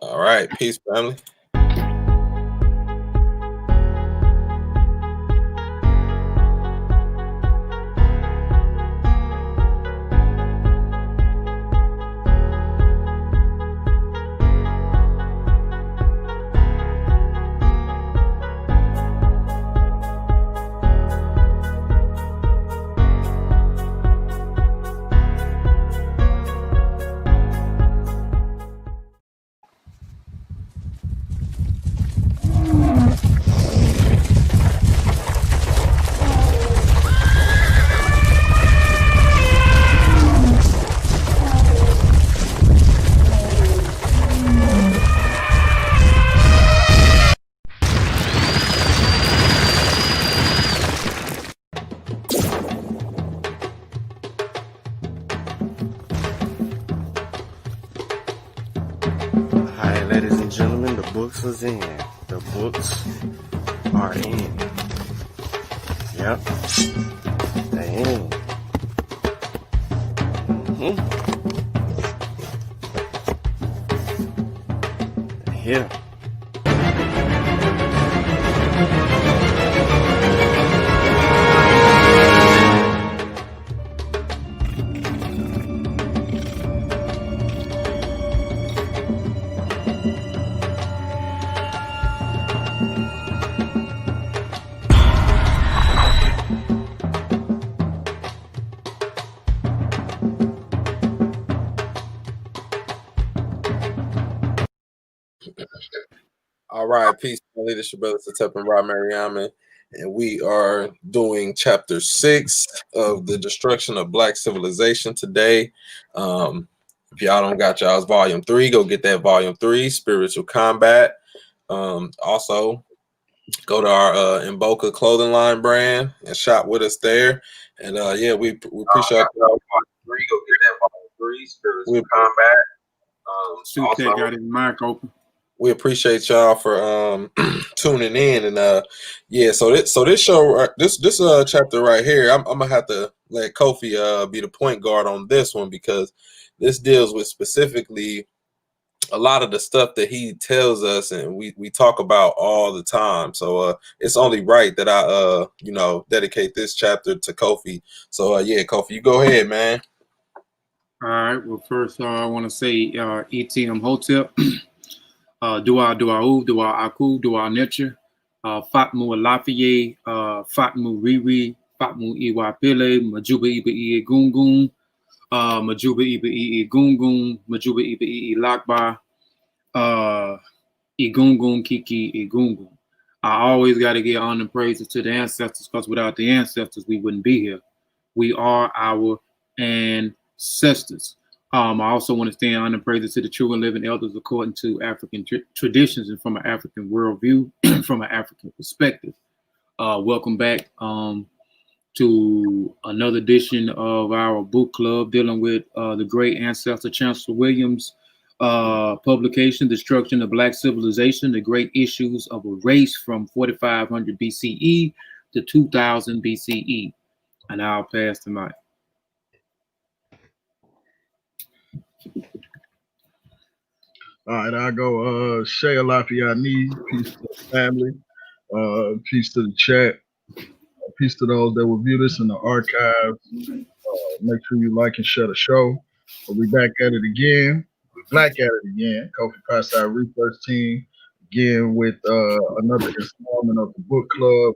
All right. Peace, family. Alright, ladies and gentlemen, the books is in. The books are in. Yep. They in. They're here. All right. Peace, family. This is your brother Satep and Rob Mariaman. And we are doing chapter 6 of The Destruction of Black Civilization today. If y'all don't got y'all's volume 3, go get that volume 3, Spiritual Combat. Also, go to our Inboca clothing line brand and shop with us there. And yeah, we appreciate y'all. Go get that volume 3, Spiritual Combat. Sutek got his mic open. We appreciate y'all for tuning in, and yeah. So this show, this chapter right here, I'm gonna have to let Kofi be the point guard on this one, because this deals with specifically a lot of the stuff that he tells us and we talk about all the time. So it's only right that I dedicate this chapter to Kofi. So yeah, Kofi, you go ahead, man. All right. Well, first I want to say ETM Hotep. Dua Duau, Dua Aku, Dua Necha, Fatmu Alafiye, Fatmu Riri, Fatmu Iwapele, Majuba Iba Ie Gungun, Majuba Iba Ie Gungun, Majuba Iba Ie Lakba, Igungun Kiki Igungun. I always got to give honor and praises to the ancestors, because without the ancestors, we wouldn't be here. We are our ancestors. I also want to stand honor and praises to the true and living elders according to African traditions and from an African worldview, from an African perspective. Welcome back to another edition of our book club dealing with the great ancestor Chancellor Williams' publication, Destruction of Black Civilization, the Great Issues of a Race from 4500 BCE to 2000 BCE. And I'll pass the mic. All right, I'll go Shay Alafiani, peace to the family, peace to the chat, peace to those that will view this in the archives. Make sure you like and share the show. We'll be back at it again. We're back at it again. Kofi Pastime Research Team, again with another installment of the book club,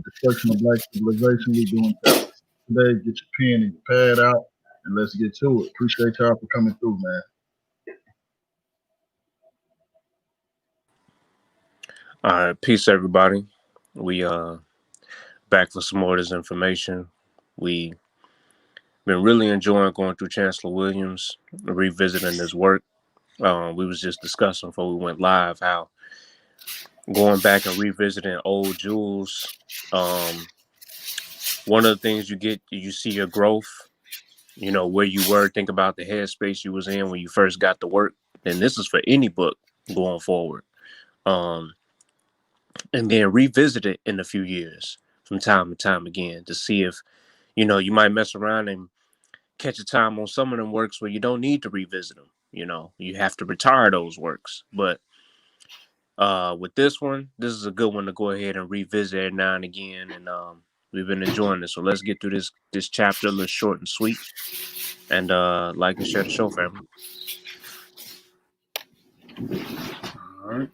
Destruction of Black Civilization. We're doing chapter today. Get your pen and your pad out, and let's get to it. Appreciate y'all for coming through, man. All right, peace everybody. We back for some more of this information. We been really enjoying going through Chancellor Williams, revisiting his work. We was just discussing before we went live how going back and revisiting old jewels. One of the things you see your growth, you know, where you were, think about the headspace you was in when you first got to work. And this is for any book going forward. And then revisit it in a few years from time to time again to see if, you know, you might mess around and catch a time on some of them works where you don't need to revisit them. You know, you have to retire those works. But with this one, this is a good one to go ahead and revisit every now and again. And we've been enjoying this. So let's get through this chapter, a little short and sweet. And like and share the show, family. All right.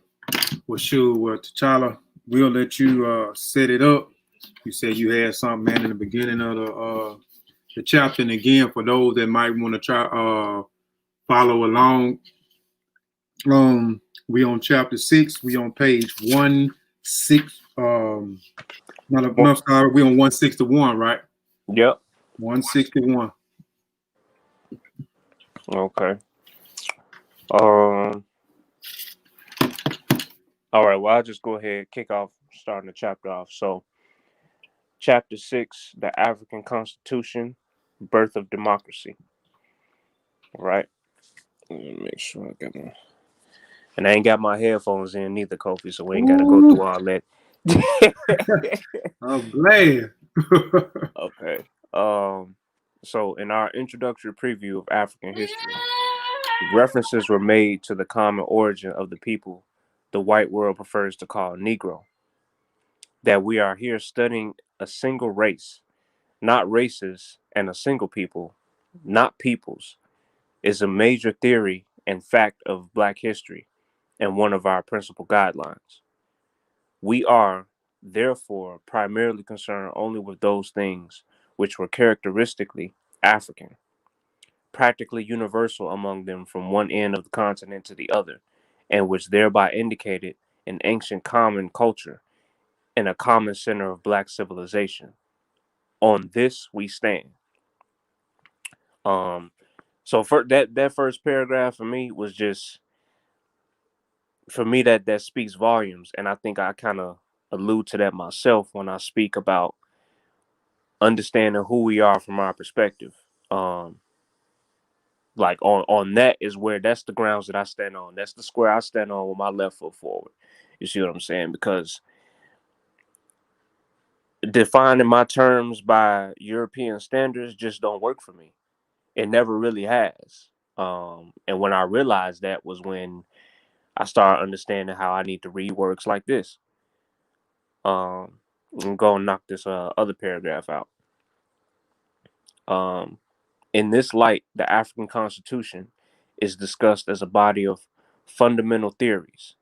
Well, sure. Well, T'Challa, we'll let you set it up. You said you had something, man, in the beginning of the chapter. And again, for those that might want to try follow along, we on chapter 6. We on page 16. No, sorry, we on 161, right? Yep. 161. Okay. All right. Well, I'll just go ahead, kick off, starting the chapter off. So, chapter 6, the African Constitution, birth of democracy. All right. Let me make sure I got my. And I ain't got my headphones in neither, Kofi, so we ain't got to go through all that. I'm glad. Okay. So in our introductory preview of African history, references were made to the common origin of the people the white world prefers to call Negro. That we are here studying a single race, not races, and a single people, not peoples, is a major theory and fact of Black history and one of our principal guidelines. We are, therefore, primarily concerned only with those things which were characteristically African, practically universal among them from one end of the continent to the other, and which thereby indicated an ancient common culture and a common center of Black civilization. On this we stand. So for that first paragraph for me was just, for me, that speaks volumes, and I think I kind of allude to that myself when I speak about understanding who we are from our perspective. Like on that is where, that's the grounds that I stand on. That's the square I stand on with my left foot forward. You see what I'm saying? Because defining my terms by European standards just don't work for me. It never really has. And when I realized that was when I started understanding how I need to read works like this. I'm going to knock this other paragraph out. In this light, the African Constitution is discussed as a body of fundamental theories,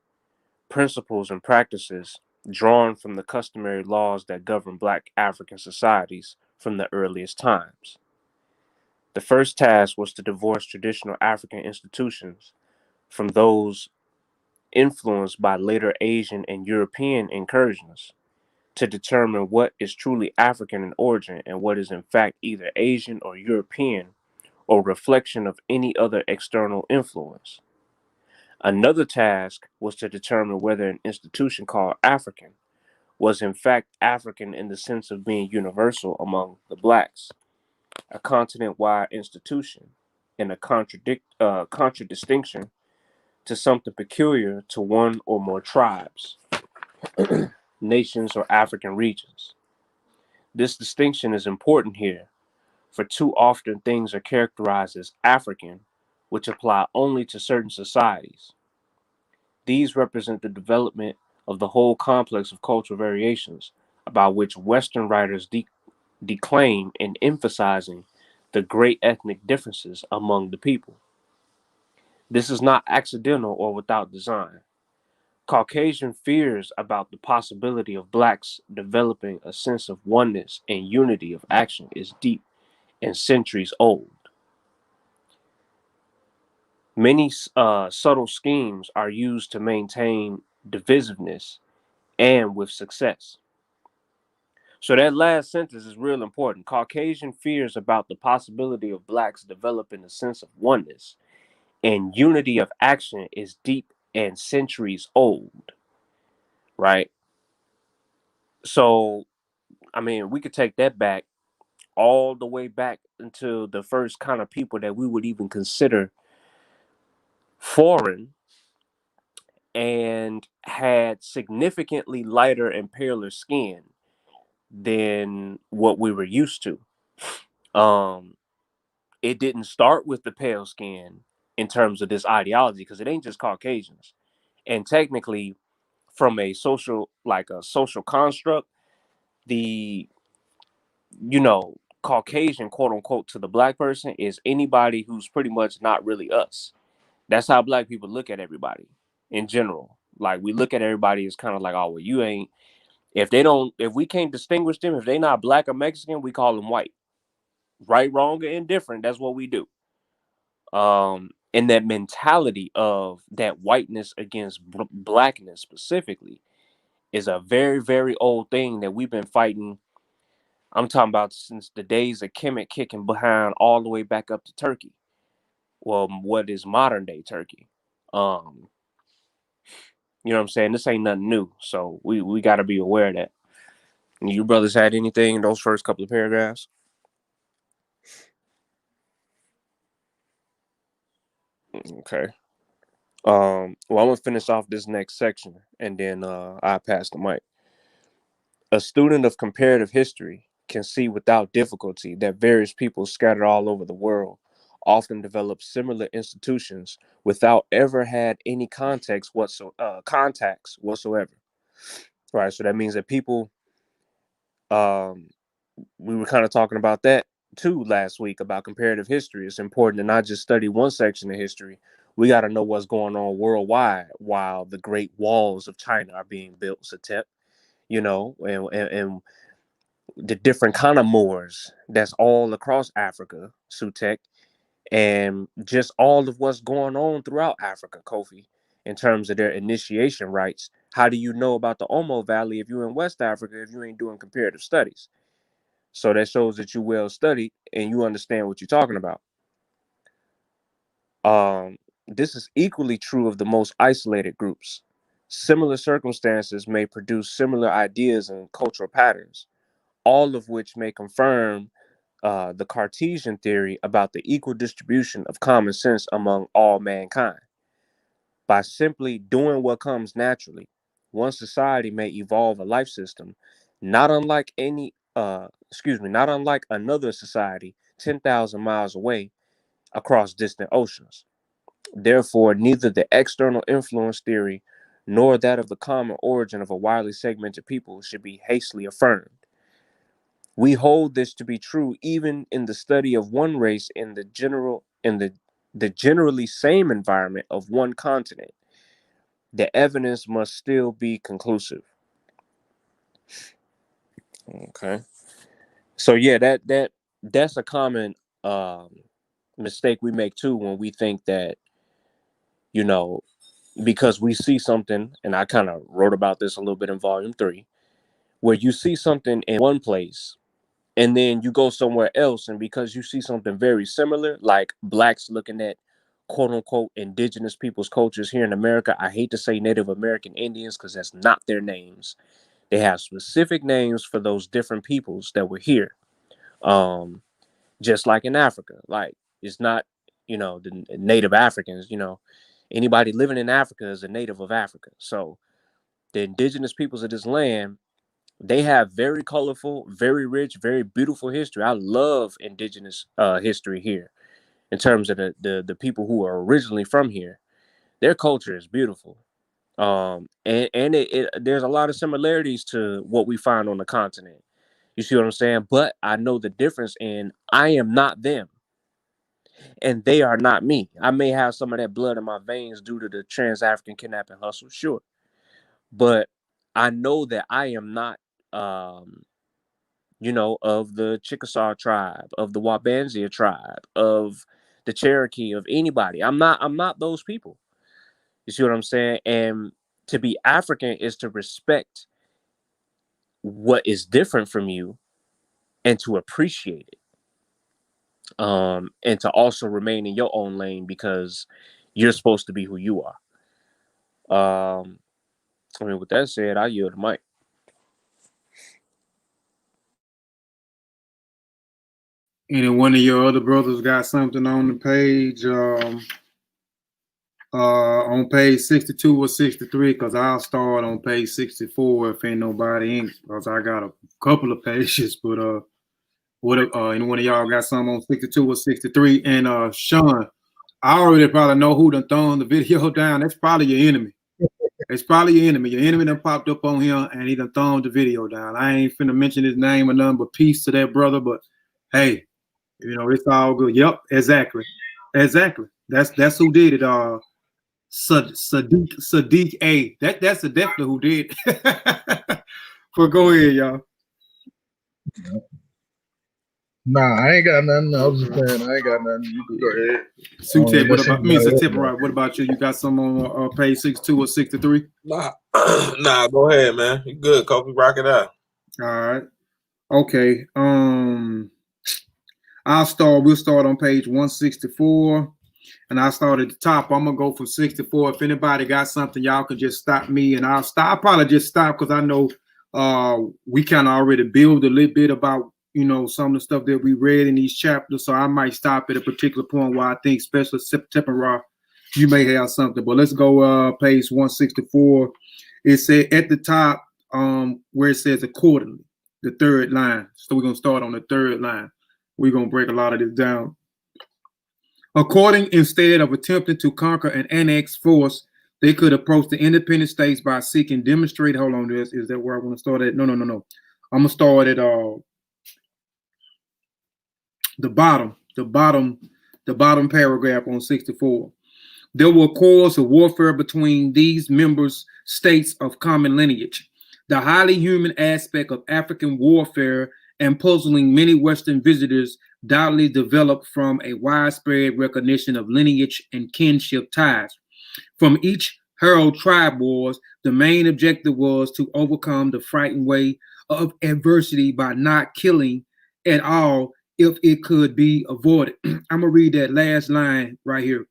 principles, and practices drawn from the customary laws that govern Black African societies from the earliest times. The first task was to divorce traditional African institutions from those influenced by later Asian and European incursions, to determine what is truly African in origin and what is in fact either Asian or European or reflection of any other external influence. Another task was to determine whether an institution called African was in fact African in the sense of being universal among the Blacks, a continent-wide institution, and a contradistinction to something peculiar to one or more tribes, nations, or African regions. This distinction is important here, for too often things are characterized as African, which apply only to certain societies. These represent the development of the whole complex of cultural variations about which Western writers declaim in emphasizing the great ethnic differences among the people. This is not accidental or without design. Caucasian fears about the possibility of Blacks developing a sense of oneness and unity of action is deep and centuries old. Many subtle schemes are used to maintain divisiveness, and with success. So that last sentence is real important. Caucasian fears about the possibility of Blacks developing a sense of oneness and unity of action is deep and centuries old, right? So, I mean, we could take that back all the way back into the first kind of people that we would even consider foreign and had significantly lighter and paler skin than what we were used to. it didn't start with the pale skin in terms of this ideology, because it ain't just Caucasians. And technically, from a social construct, the Caucasian, quote unquote, to the black person is anybody who's pretty much not really us. That's how black people look at everybody in general. Like, we look at everybody as kind of like, oh, well, you ain't, if we can't distinguish them, if they not black or Mexican, we call them white. Right, wrong, or indifferent, that's what we do. And that mentality of that whiteness against blackness specifically is a very, very old thing that we've been fighting. I'm talking about since the days of Kemet kicking behind all the way back up to Turkey. Well, what is modern day Turkey? You know what I'm saying? This ain't nothing new. So we got to be aware of that. And you brothers had anything in those first couple of paragraphs? Okay. Well, I'm gonna finish off this next section, and then I pass the mic. A student of comparative history can see without difficulty that various people scattered all over the world often develop similar institutions without ever had any contacts whatsoever. Right. So that means that people, we were kind of talking about that too last week about comparative history. It's important to not just study one section of history. We got to know what's going on worldwide while the great walls of China are being built, Satep, and the different kind of Moors that's all across Africa, Sutek, and just all of what's going on throughout Africa, Kofi, in terms of their initiation rites. How do you know about the Omo Valley if you're in West Africa, if you ain't doing comparative studies? So that shows that you're well studied and you understand what you're talking about. This is equally true of the most isolated groups. Similar circumstances may produce similar ideas and cultural patterns, all of which may confirm the Cartesian theory about the equal distribution of common sense among all mankind. By simply doing what comes naturally, one society may evolve a life system not unlike not unlike another society 10,000 miles away across distant oceans. Therefore, neither the external influence theory nor that of the common origin of a widely segmented people should be hastily affirmed. We hold this to be true even in the study of one race in the generally same environment of one continent. The evidence must still be conclusive. Okay. So yeah, that's a common mistake we make too when we think that, because we see something, and I kind of wrote about this a little bit in volume 3, where you see something in one place and then you go somewhere else, and because you see something very similar, like blacks looking at quote unquote indigenous people's cultures here in America. I hate to say Native American Indians because that's not their names. They have specific names for those different peoples that were here. Just like in Africa, like it's not, the Native Africans, anybody living in Africa is a native of Africa. So the indigenous peoples of this land, they have very colorful, very rich, very beautiful history. I love indigenous history here in terms of the people who are originally from here. Their culture is beautiful. And there's a lot of similarities to what we find on the continent. You see what I'm saying? But I know the difference in I am not them and they are not me. I may have some of that blood in my veins due to the trans-African kidnapping hustle, sure. But I know that I am not of the Chickasaw tribe, of the Wabansia tribe, of the Cherokee, of anybody. I'm not those people. You see what I'm saying? And to be African is to respect what is different from you and to appreciate it. And to also remain in your own lane because you're supposed to be who you are. With that said, I yield the mic. And then one of your other brothers got something on the page, on page 62 or 63, because I'll start on page 64 if ain't nobody in, because I got a couple of pages, but What any one of y'all got some on 62 or 63? And Sean, I already probably know who done thrown the video down. That's probably your enemy. It's probably your enemy. Your enemy done popped up on here and he done thrown the video down. I ain't finna mention his name or nothing, but peace to that brother. But hey, you know, it's all good. Yep, exactly. That's who did it. Sadiq A. That's definitely who did it. But go ahead, y'all. Nah, I ain't got nothing. I was just saying, I ain't got nothing. You can go ahead. Sutep, what about me? Right. What about you? You got some on page 62 or 63? Nah, go ahead, man. You good, Kofi? Rock it out. All right. Okay. We'll start on page 164. And I'll start at the top. I'm gonna go from 64. If anybody got something, y'all can just stop me and I'll stop. I'll probably just stop because I know we kind of already build a little bit about, you know, some of the stuff that we read in these chapters. So I might stop at a particular point where I think, especially Tepin Ra, you may have something. But let's go page 164. It said at the top where it says accordingly, the third line. So we're gonna start on the third line. We're gonna break a lot of this down. According, instead of attempting to conquer and annex force, they could approach the independent states by seeking demonstrate. Hold on, is that where I want to start at? No. I'm gonna start at the bottom paragraph on 64. There were cause of warfare between these members states of common lineage. The highly human aspect of African warfare and puzzling many Western visitors doubtlessly developed from a widespread recognition of lineage and kinship ties. From each Herald tribe wars, the main objective was to overcome the frightened way of adversity by not killing at all if it could be avoided. I'm going to read that last line right here.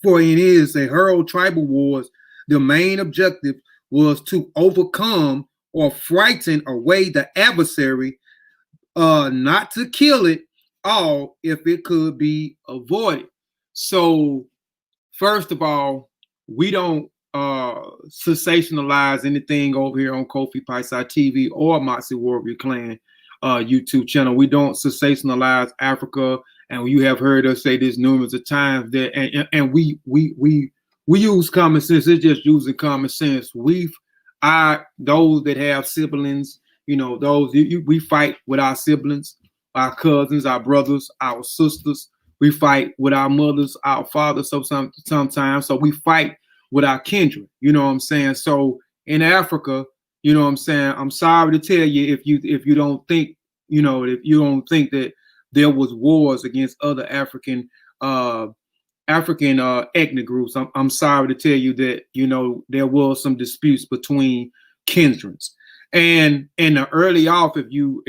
For it is a Herald tribal wars, the main objective was to overcome or frighten away the adversary, not to kill it all if it could be avoided. So first of all, we don't sensationalize anything over here on Kofi Paisai TV or Moxie Warrior Clan YouTube channel. We don't sensationalize Africa, and you have heard us say this numerous of times that and we use common sense. It's just using common sense. Those that have siblings, you know, we fight with our siblings, our cousins, our brothers, our sisters. We fight with our mothers, our fathers. So sometimes, so we fight with our kindred. You know what I'm saying? So in Africa, you know what I'm saying? I'm sorry to tell you if you don't think, you know, if you don't think that there was wars against other African ethnic groups. I'm sorry to tell you that, you know, there was some disputes between kindreds. And in the early off, if you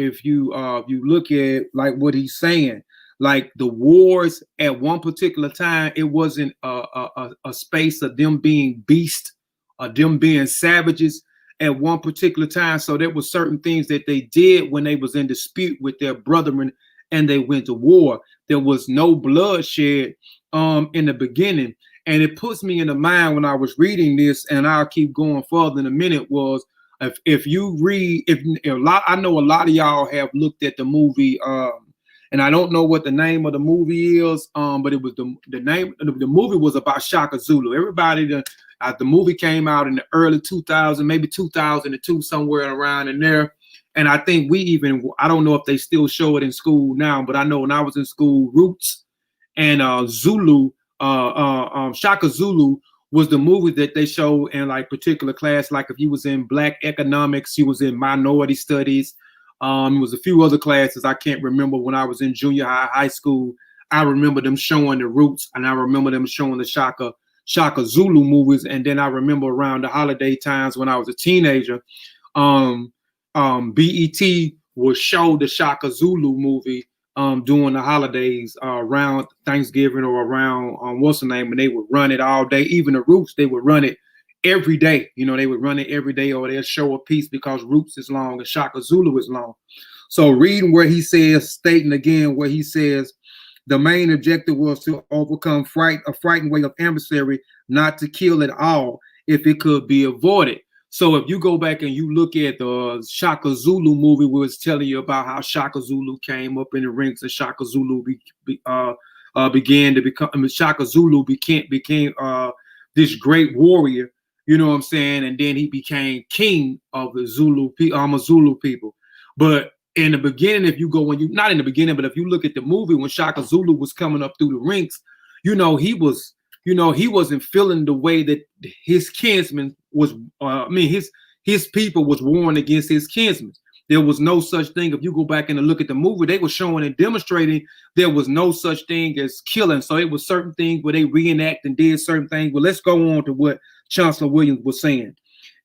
look at like what he's saying, like the wars at one particular time, it wasn't a space of them being beasts, or them being savages at one particular time. So there were certain things that they did when they was in dispute with their brethren and they went to war. There was no bloodshed in the beginning. And it puts me in the mind when I was reading this, and I'll keep going further in a minute, was if you read, I know a lot of y'all have looked at the movie, and I don't know what the name of the movie is, but it was the name. The movie was about Shaka Zulu. Everybody, the movie came out in the early 2000s, maybe 2002, somewhere around in there. And I think I don't know if they still show it in school now, but I know when I was in school, Roots and Zulu, Shaka Zulu was the movie that they show in like particular class. Like if you was in Black economics, you was in minority studies. It was a few other classes I can't remember when I was in junior high school. I remember them showing the Roots, and I remember them showing the Shaka Zulu movies. And then I remember around the holiday times when I was a teenager, BET would show the Shaka Zulu movie during the holidays, around Thanksgiving or around what's the name, and they would run it all day. Even the Roots, they would run it every day. You know, they would run it every day, or they'll show a piece because Roots is long and Shaka Zulu is long. So reading where he says, stating again where he says, the main objective was to overcome a frightened way of adversary, not to kill at all if it could be avoided. So if you go back and you look at the Shaka Zulu movie, where it's telling you about how Shaka Zulu came up in the ranks and Shaka Zulu began to become, Shaka Zulu became this great warrior, you know what I'm saying? And then he became king of the Zulu people. But in the beginning, if you go, not in the beginning, but if you look at the movie when Shaka Zulu was coming up through the ranks, he wasn't feeling the way that his kinsmen was, his people was warring against his kinsmen. There was no such thing. If you go back and look at the movie, they were showing and demonstrating there was no such thing as killing. So it was certain things where they reenact and did certain things. Well, let's go on to what Chancellor Williams was saying.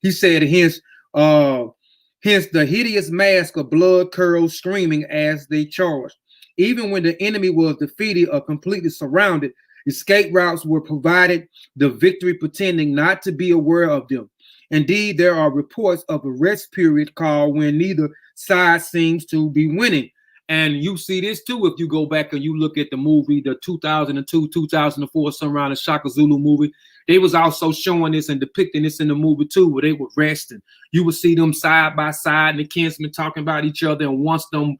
He said, hence the hideous mask of blood curled screaming as they charged. Even when the enemy was defeated or completely surrounded, escape routes were provided, the victory pretending not to be aware of them. Indeed, there are reports of a rest period called when neither side seems to be winning. And you see this too if you go back and you look at the movie, the 2002, 2004 Sunrise and Shaka Zulu movie. They was also showing this and depicting this in the movie too, where they were resting. You would see them side by side and the kinsmen talking about each other. And once them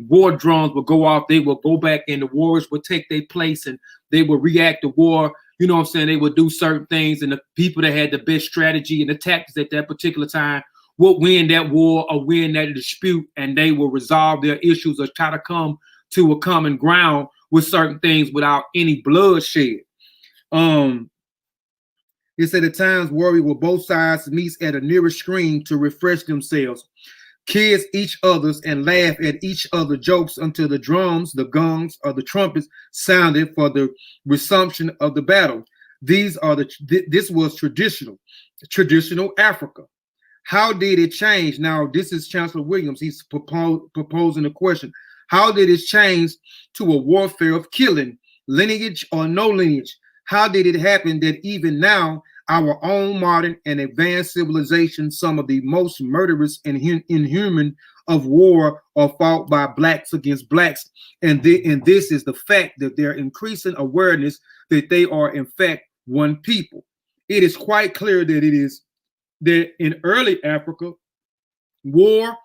war drums would go off, they would go back and the warriors would take their place and they would react to war. You know what I'm saying? They would do certain things, and the people that had the best strategy and the tactics at that particular time would win that war or win that dispute, and they will resolve their issues or try to come to a common ground with certain things without any bloodshed. It said at times warrior with both sides meets at a nearest screen to refresh themselves, kiss each other's and laugh at each other jokes until the drums, the gongs, or the trumpets sounded for the resumption of the battle. This was traditional Africa. How did it change? Now, this is Chancellor Williams. He's proposing a question. How did it change to a warfare of killing, lineage or no lineage? How did it happen that even now, our own modern and advanced civilization, some of the most murderous and inhuman of war are fought by blacks against blacks? And this is the fact that they're increasing awareness that they are in fact one people. It is quite clear that in early Africa, war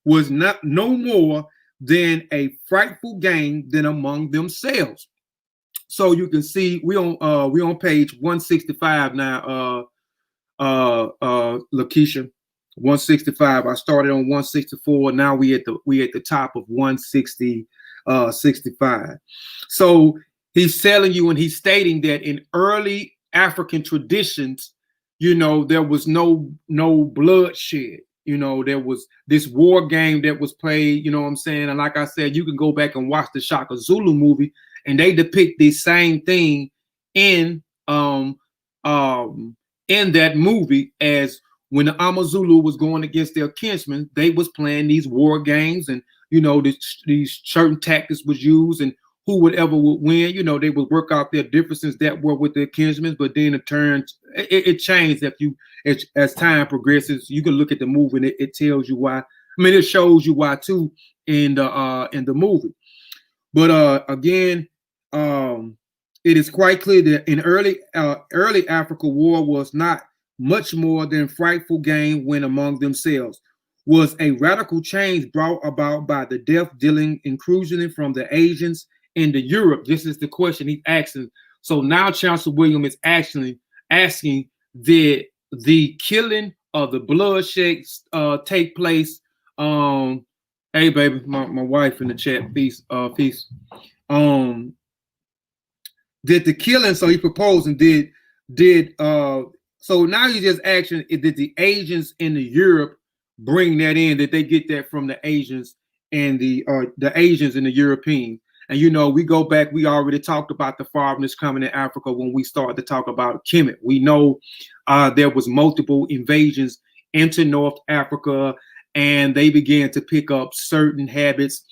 was no more than a frightful game than among themselves. So you can see we on page 165 now, Lakeisha, 165. I started on 164. Now we at the top of 165. So he's telling you and he's stating that in early African traditions, there was no bloodshed. There was this war game that was played, you know what I'm saying? And like I said, you can go back and watch the Shaka Zulu movie, and they depict the same thing in that movie as when the Amazulu was going against their kinsmen. They was playing these war games, and these certain tactics was used, and whoever would win, they would work out their differences that were with their kinsmen. But then it changed. As time progresses, you can look at the movie and it tells you why. It shows you why too in the movie. But again, it is quite clear that in early Africa, war was not much more than frightful game when among themselves. Was a radical change brought about by the death-dealing incursion from the Asians into Europe? This is the question he's asking. So now Chancellor William is actually asking, did the killing of the bloodshed take place? Hey baby, my wife in the chat, peace. Did the killing, so he proposed and so now he's just asking, did the Asians in the Europe bring that in? Did they get that from the Asians and the Asians and the Europeans? And we go back, we already talked about the foreigners coming to Africa when we started to talk about Kemet. We know there was multiple invasions into North Africa, and they began to pick up certain habits,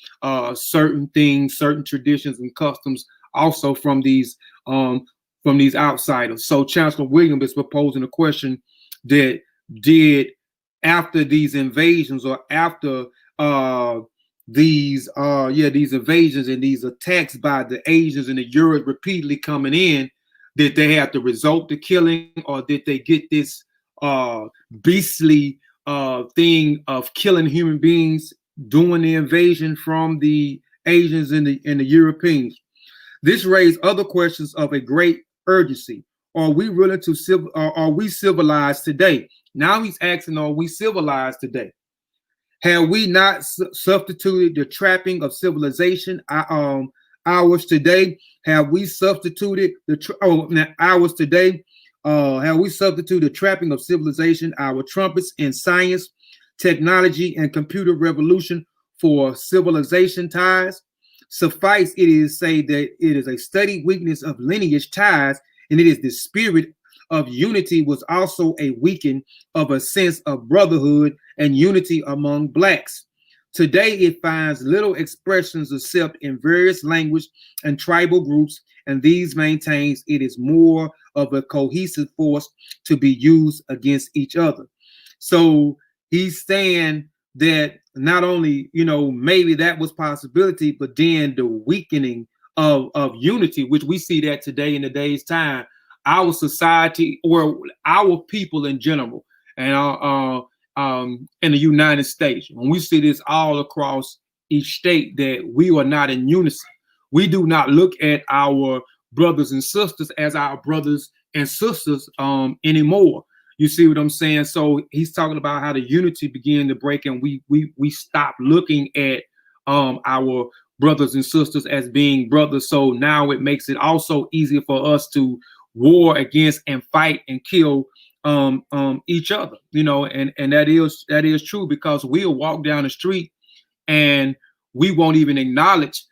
certain things, certain traditions and customs also from these outsiders. So Chancellor William is proposing a question that did after these invasions or after these invasions and these attacks by the Asians and the Europe repeatedly coming in, did they have to result to killing, or did they get this beastly thing of killing human beings, doing the invasion from the Asians and the Europeans. This raised other questions of a great urgency. Are we willing to are we civilized today? Now he's asking, are we civilized today? Have we not substituted the trapping of civilization ours today? Have we substituted ours today? Have we substituted the trapping of civilization, our trumpets in science, technology, and computer revolution for civilization ties? Suffice it is say that it is a studied weakness of lineage ties, and it is the spirit of unity was also a weakening of a sense of brotherhood and unity among blacks. Today, it finds little expressions except in various language and tribal groups, and these maintains it is more of a cohesive force to be used against each other. So he's saying that not only, maybe that was possibility, but then the weakening of unity, which we see that today in today's time, our society or our people in general, and in the United States, when we see this all across each state, that we are not in unison. We do not look at our brothers and sisters as our brothers and sisters anymore. You see what I'm saying? So he's talking about how the unity began to break, and we stop looking at our brothers and sisters as being brothers. So now it makes it also easier for us to war against and fight and kill each other, and that is true, because we'll walk down the street and we won't even acknowledge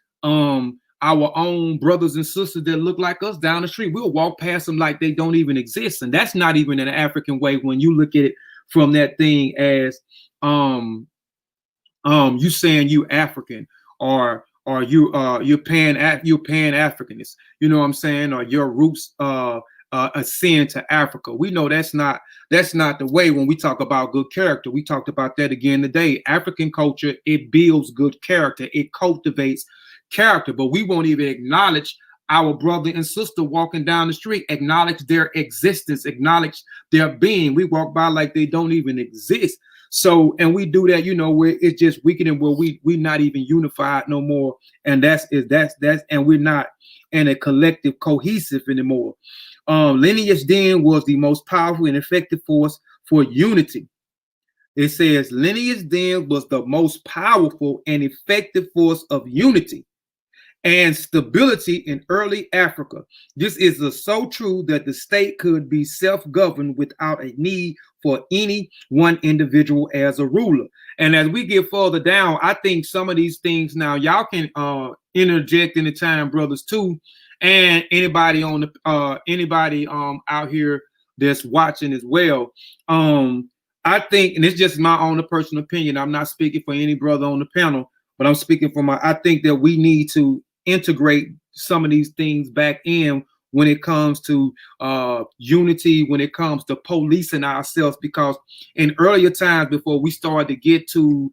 our own brothers and sisters that look like us down the street. We'll walk past them like they don't even exist. And that's not even an African way when you look at it from that thing as you saying you African, or you're Pan-Africanist, you know what I'm saying, or your roots ascend to Africa. We know that's not the way when we talk about good character. We talked about that again today. African culture, it builds good character, it cultivates character, but we won't even acknowledge our brother and sister walking down the street, acknowledge their existence, acknowledge their being. We walk by like they don't even exist. So, and we do that, where it's just weakening, where we not even unified no more, and that's and we're not in a collective cohesive anymore. Lineage then was the most powerful and effective force for unity. It says lineage then was the most powerful and effective force of unity and stability in early Africa. This is so true that the state could be self-governed without a need for any one individual as a ruler. And as we get further down, I think some of these things now, y'all can interject in the time, brothers, too, and anybody on the out here that's watching as well. I think, and it's just my own personal opinion, I'm not speaking for any brother on the panel, but I'm speaking for I think that we need to integrate some of these things back in when it comes to unity, when it comes to policing ourselves, because in earlier times, before we started to get to,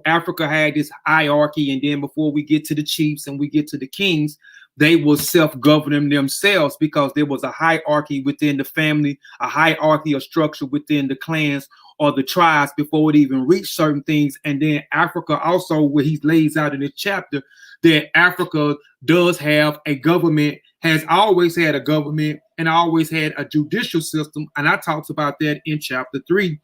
Africa had this hierarchy, and then before we get to the chiefs and we get to the kings, they were self-governing themselves, because there was a hierarchy within the family, a hierarchy or structure within the clans or the tribes before it even reached certain things. And then Africa also, where he lays out in this chapter, that Africa does have a government, has always had a government, and always had a judicial system. And I talked about that in chapter 3.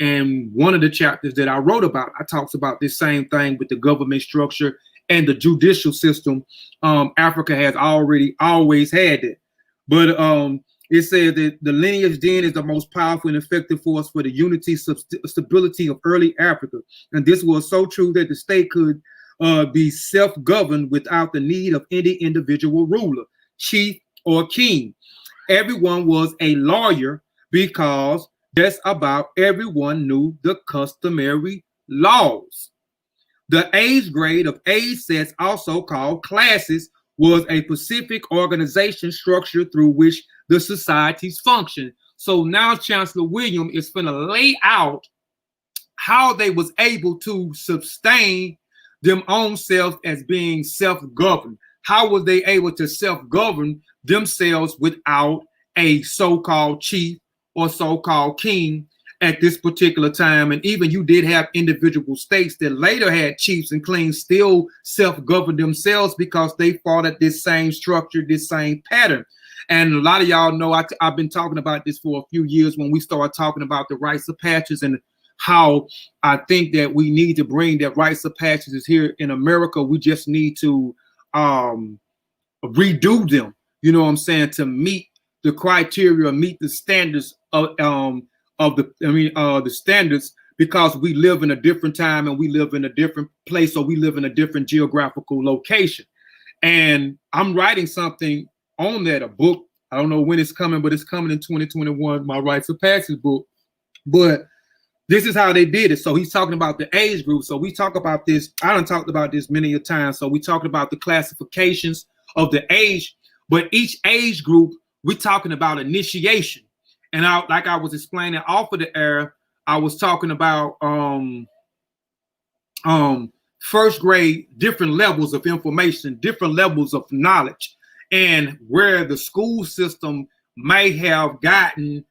And one of the chapters that I wrote about, I talked about this same thing with the government structure and the judicial system. Africa has always had it. But it says that the lineage then is the most powerful and effective force for the unity, stability of early Africa. And this was so true that the state could be self-governed without the need of any individual ruler, chief, or king. Everyone was a lawyer, because just about everyone knew the customary laws. The age grade of age sets, also called classes, was a specific organization structure through which the societies function. So now Chancellor William is going to lay out how they was able to sustain them own selves as being self-governed. How was they able to self-govern themselves without a so-called chief or so-called king at this particular time. And even you did have individual states that later had chiefs and kings still self-govern themselves because they followed this same structure, this same pattern. And a lot of y'all know I've been talking about this for a few years when we started talking about the rites of passage and how I think that we need to bring that rites of passage is here in America. We just need to redo them, you know what I'm saying, to meet the criteria, meet the standards of the standards, because we live in a different time and we live in a different place, or we live in a different geographical location. And I'm writing something on that, a book. I don't know when it's coming, but it's coming in 2021, my rites of passage book. But this is how they did it. So he's talking about the age group. So we talk about this. I done talked about this many a time. So we talked about the classifications of the age, but each age group, we're talking about initiation. And like I was explaining off of the air, I was talking about first grade, different levels of information, different levels of knowledge, and where the school system may have gotten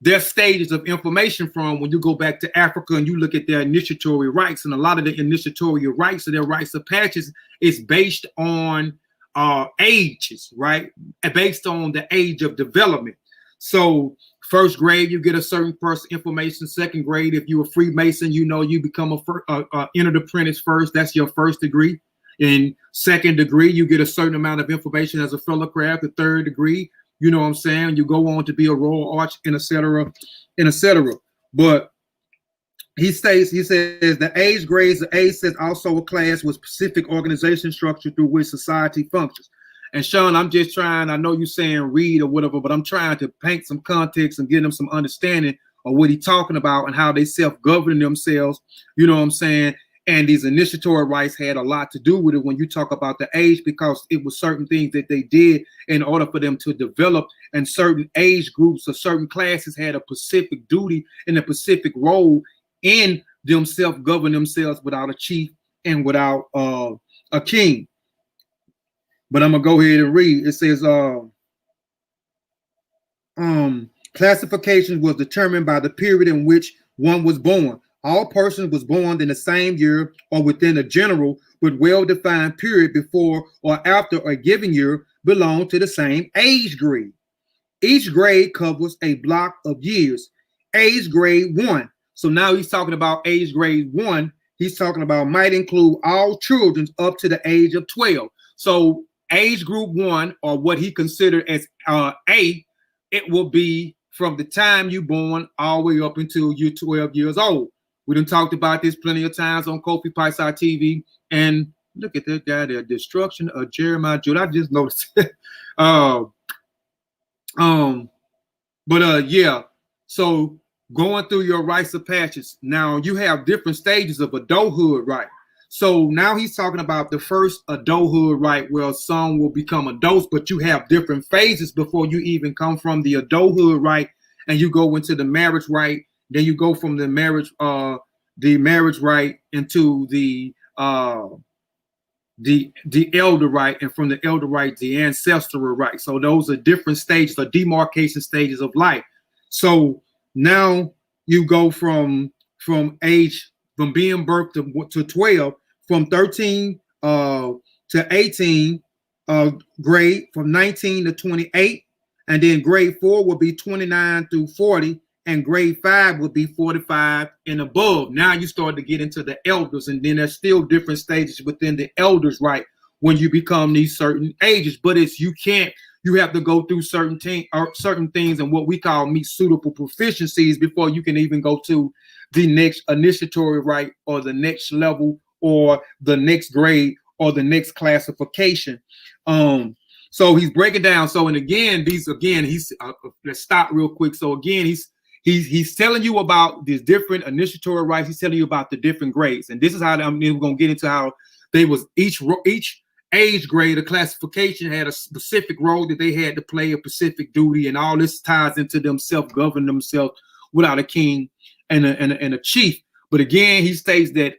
their stages of information from. When you go back to Africa and you look at their initiatory rites, and a lot of the initiatory rites and their rites of passage is based on ages, right? Based on the age of development. So first grade, you get a certain person information. Second grade, if you're a Freemason, you know you become a entered apprentice first. That's your first degree. In second degree, you get a certain amount of information as a fellow craft. The third degree, you know what I'm saying, you go on to be a Royal Arch, and et cetera, and et cetera. But he says the age grades, the age says also a class with specific organization structure through which society functions. And Sean, I'm just trying, I know you're saying read or whatever, but I'm trying to paint some context and give them some understanding of what he's talking about and how they self-govern themselves, you know what I'm saying? And these initiatory rights had a lot to do with it when you talk about the age, because it was certain things that they did in order for them to develop, and certain age groups or certain classes had a specific duty and a specific role in them self-govern themselves without a chief and without a king. But I'm gonna go ahead and read. It says classification was determined by the period in which one was born. All persons was born in the same year or within a general but well-defined period before or after a given year belong to the same age grade. Each grade covers a block of years. Age grade 1. So now he's talking about age grade 1. He's talking about might include all children up to the age of 12. So age group 1, or what he considered as A, it will be from the time you're born all the way up until you're 12 years old. We done talked about this plenty of times on Kofi Paisai TV. And look at that guy there, destruction of Jeremiah Jude. I just noticed it. Yeah. So going through your rites of passage, now you have different stages of adulthood, right? So now he's talking about the first adulthood, right, where some will become adults, but you have different phases before you even come from the adulthood, right, and you go into the marriage right. Then you go from the marriage right into the elder right, and from the elder right, the ancestral right. So those are different stages, or demarcation stages of life. So now you go from being birthed to 12, from 13 to 18 grade, from 19 to 28, and then grade 4 will be 29 through 40. And grade 5 would be 45 and above. Now you start to get into the elders, and then there's still different stages within the elders, right? When you become these certain ages, but you have to go through certain things and what we call meet suitable proficiencies before you can even go to the next initiatory right, or the next level, or the next grade, or the next classification. So he's breaking down. So, and again, let's stop real quick. So again, he's telling you about these different initiatory rights. He's telling you about the different grades, and this is how we're gonna get into how they was each age grade, a classification had a specific role that they had to play, a specific duty, and all this ties into them self-governing themselves without a king and a chief. But again, he states that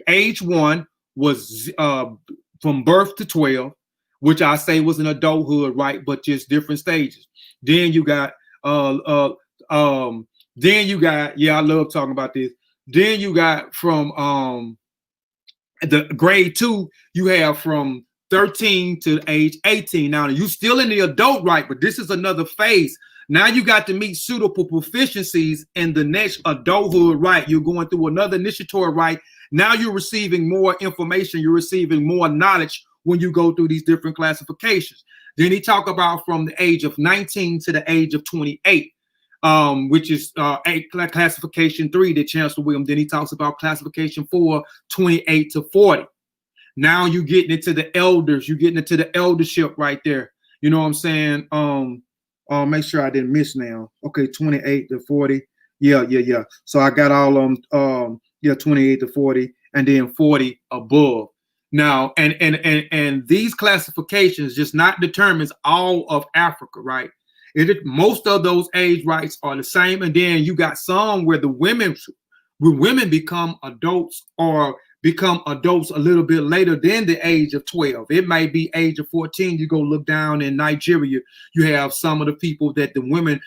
age 1 was from birth to 12. which I say was an adulthood, right? But just different stages. Then you got yeah, I love talking about this. Then you got from the grade 2, you have from 13 to age 18. Now you still in the adult, right? But this is another phase. Now you got to meet suitable proficiencies in the next adulthood, right? You're going through another initiatory, right? Now you're receiving more information. You're receiving more knowledge when you go through these different classifications. Then he talk about from the age of 19 to the age of 28, which is classification 3 that Chancellor Williams. Then he talks about classification 4, 28 to 40. Now you're getting into the elders. You're getting into the eldership right there. You know what I'm saying? Make sure I didn't miss now. Okay, 28 to 40. Yeah. So I got all 28 to 40, and then 40 above. Now, and these classifications just not determines all of Africa, right? Most of those age rights are the same, and then you got some where women become adults or become adults a little bit later than the age of 12. It might be age of 14. You go look down in Nigeria, you have some of the people that the women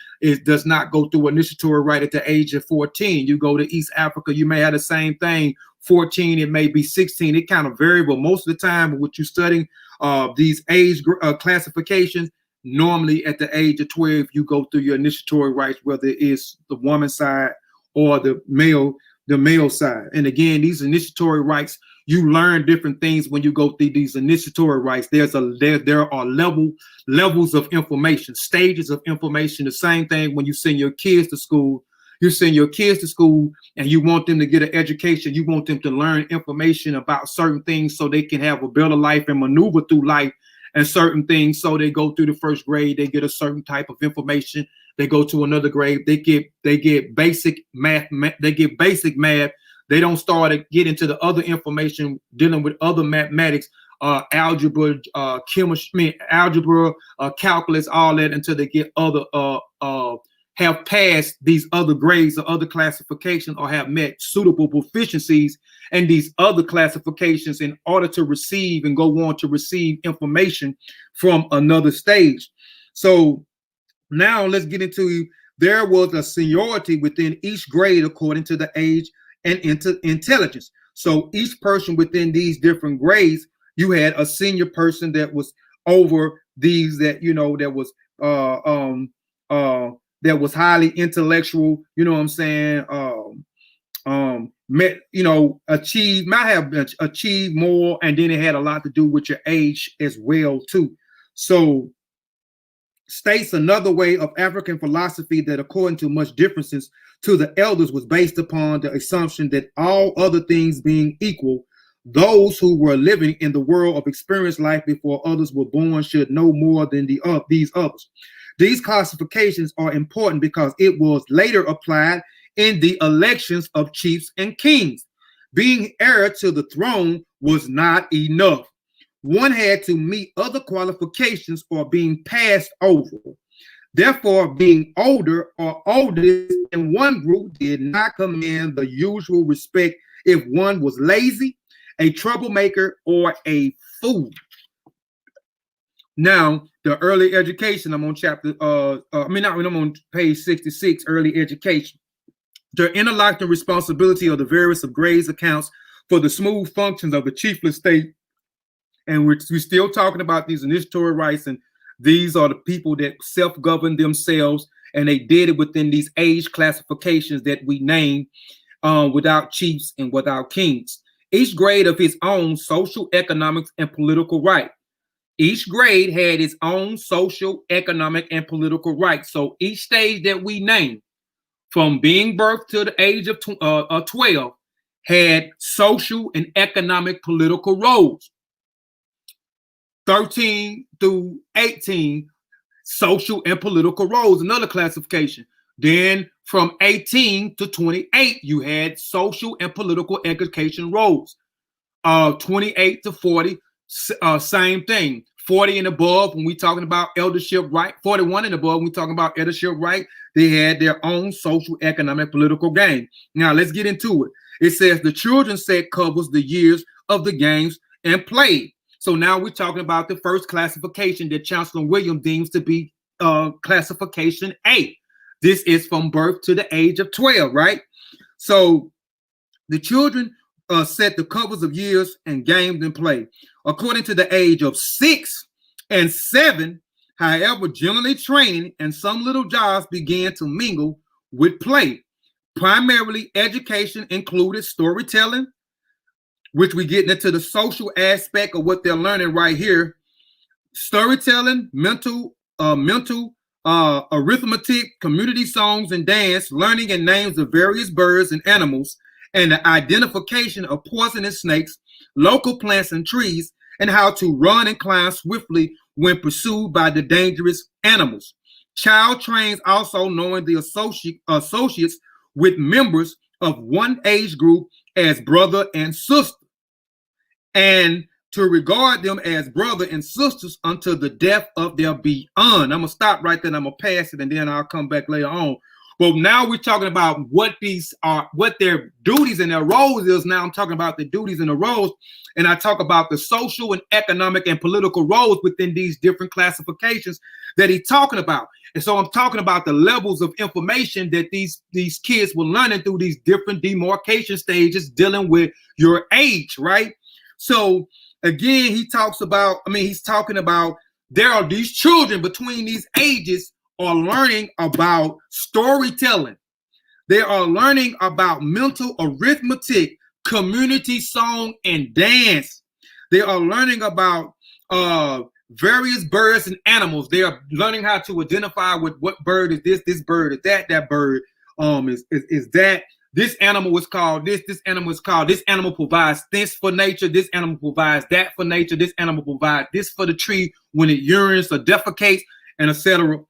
does not go through initiatory right at the age of 14. You go to East Africa, you may have the same thing. 14, it may be 16. It kind of varies, but most of the time, what you're studying these age classifications, normally at the age of 12, you go through your initiatory rights, whether it's the woman side or the male side. And again, these initiatory rights, you learn different things when you go through these initiatory rights. There are levels of information, stages of information. The same thing when you send your kids to school. You send your kids to school and you want them to get an education. You want them to learn information about certain things so they can have a better life and maneuver through life and certain things. So they go through the first grade, they get a certain type of information. They go to another grade, they get basic math. They don't start to get into the other information dealing with other mathematics, algebra, chemistry, calculus, all that until they get other have passed these other grades or other classifications or have met suitable proficiencies in these other classifications in order to receive and go on to receive information from another stage. So now let's get into, there was a seniority within each grade according to the age and intelligence. So each person within these different grades, you had a senior person that was over these that, that was highly intellectual, you know what I'm saying? Might have achieved more, and then it had a lot to do with your age as well too. So states another way of African philosophy that according to much differences to the elders was based upon the assumption that all other things being equal, those who were living in the world of experienced life before others were born should know more than these others. These classifications are important because it was later applied in the elections of chiefs and kings. Being heir to the throne was not enough. One had to meet other qualifications or being passed over. Therefore, being older or oldest in one group did not command the usual respect if one was lazy, a troublemaker, or a fool. Now, the early education, I'm on I'm on page 66, early education. The interlocking responsibility of the various of grades accounts for the smooth functions of the chiefless state. And we're still talking about these initiatory rights, and these are the people that self-govern themselves, and they did it within these age classifications that we named without chiefs and without kings. Each grade of his own social, economic, and political right. Each grade had its own social, economic, and political rights. So each stage that we named, from being birthed to the age of 12, had social and economic political roles. 13 through 18, social and political roles, another classification. Then from 18 to 28, you had social and political education roles. 28 to 40, same thing. 40 and above, when we're talking about eldership right, 41 and above, when we're talking about eldership right, they had their own social, economic, political game. Now, let's get into it. It says the children's set covers the years of the games and played. So now we're talking about the first classification that Chancellor Williams deems to be classification A. This is from birth to the age of 12, right? So the children set the covers of years and games and play. According to the age of 6 and 7, however, generally training and some little jobs began to mingle with play. Primarily, education included storytelling, which we get into the social aspect of what they're learning right here. Storytelling, mental arithmetic, community songs and dance, learning and names of various birds and animals, and the identification of poisonous snakes, local plants and trees, and how to run and climb swiftly when pursued by the dangerous animals. Child trains also knowing the associates with members of one age group as brother and sister, and to regard them as brother and sisters until the death of their beyond. I'm gonna stop right there and I'm gonna pass it and then I'll come back later on. But now we're talking about what these are, what their duties and their roles is. Now I'm talking about the duties and the roles, and I talk about the social and economic and political roles within these different classifications that he's talking about. And so I'm talking about the levels of information that these kids were learning through these different demarcation stages dealing with your age, right? So again, he's talking about there are these children between these ages are learning about storytelling. They are learning about mental arithmetic, community song and dance. They are learning about various birds and animals. They are learning how to identify with what bird is this bird is that bird is that. This animal is called this animal is called, this animal provides this for nature, this animal provides that for nature, this animal provides this for the tree when it urines or defecates, and etc.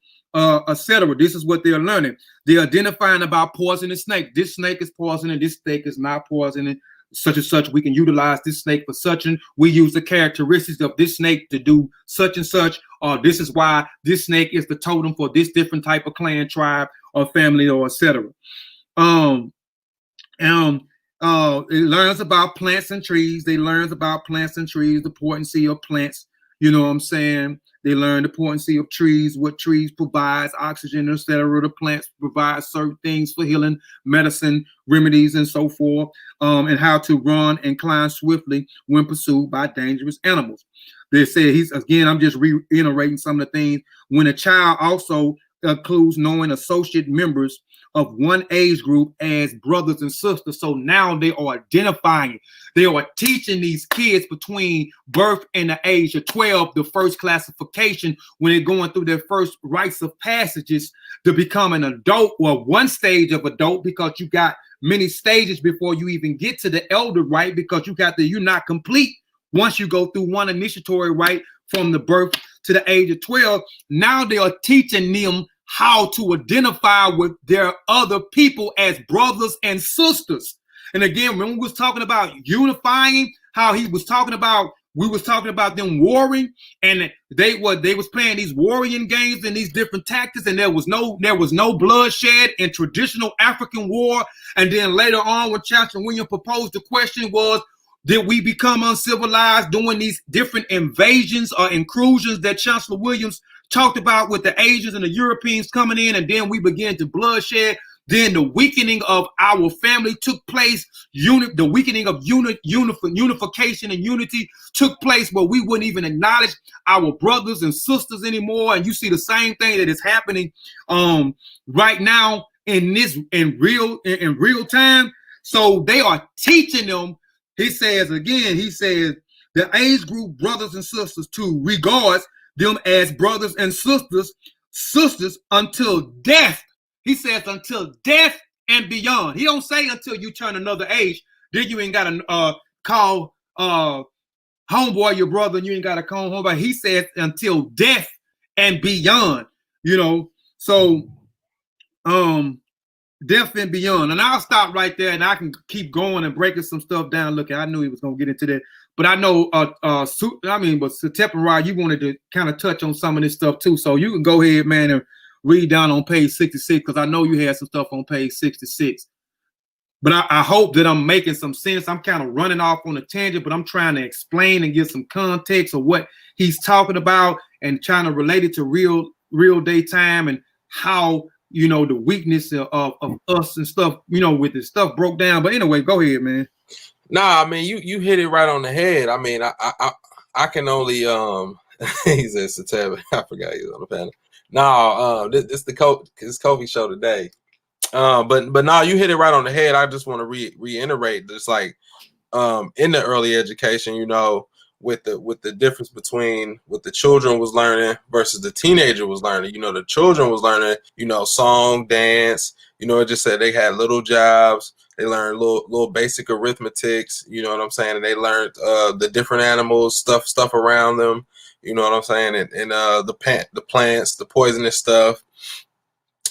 This is what they're learning. They're identifying about poisonous snake. This snake is poisonous, this snake is not poisonous, such and such. We can utilize this snake for such, and we use the characteristics of this snake to do such and such. This is why this snake is the totem for this different type of clan, tribe, or family, or etc. It learns about plants and trees. They learn about plants and trees, the potency of plants. You know what I'm saying? They learn the potency of trees, what trees provides, oxygen, etc. The plants provide certain things for healing, medicine, remedies, and so forth, and how to run and climb swiftly when pursued by dangerous animals. They say I'm just reiterating some of the things. When a child also includes knowing associate members of one age group as brothers and sisters. So now they are identifying, they are teaching these kids between birth and the age of 12, the first classification, when they're going through their first rites of passages to become an adult, or one stage of adult, because you got many stages before you even get to the elder rite, because you're not complete once you go through one initiatory rite from the birth to the age of 12. Now they are teaching them how to identify with their other people as brothers and sisters. And again, when we was talking about unifying, how we was talking about them warring, and they was playing these warring games and these different tactics, and there was no bloodshed in traditional African war. And then later on, when Chancellor Williams proposed the question was, did we become uncivilized doing these different invasions or incursions that Chancellor Williams talked about with the Asians and the Europeans coming in, and then we began to bloodshed? Then the weakening of our family took place. The weakening of unification and unity took place, where we wouldn't even acknowledge our brothers and sisters anymore. And you see the same thing that is happening right now in real time. So they are teaching them. He says the age group brothers and sisters to regard them as brothers and sisters until death. He says until death and beyond. He don't say until you turn another age. Then you ain't got to call homeboy your brother, and you ain't got to call homeboy. He says until death and beyond. You know, so death and beyond. And I'll stop right there, and I can keep going and breaking some stuff down. Look, I knew he was gonna get into that, but I know but Satep and Rod, you wanted to kind of touch on some of this stuff too. So you can go ahead, man, and read down on page 66, because I know you had some stuff on page 66. But I hope that I'm making some sense. I'm kind of running off on a tangent, but I'm trying to explain and give some context of what he's talking about and trying to relate it to real day time and how, you know, the weakness of us and stuff, you know, with this stuff broke down. But anyway, go ahead, man. Nah, I mean, you hit it right on the head. I mean, I can only he said Satab. I forgot he was on the panel. No, this the Kofi show today. But now you hit it right on the head. I just want to reiterate this, like, in the early education, you know, with the difference between what the children was learning versus the teenager was learning. You know, the children was learning, you know, song, dance. You know, it just said they had little jobs. They learned little basic arithmetics. You know what I'm saying? And they learned the different animals, stuff around them. You know what I'm saying? And the plants, the poisonous stuff.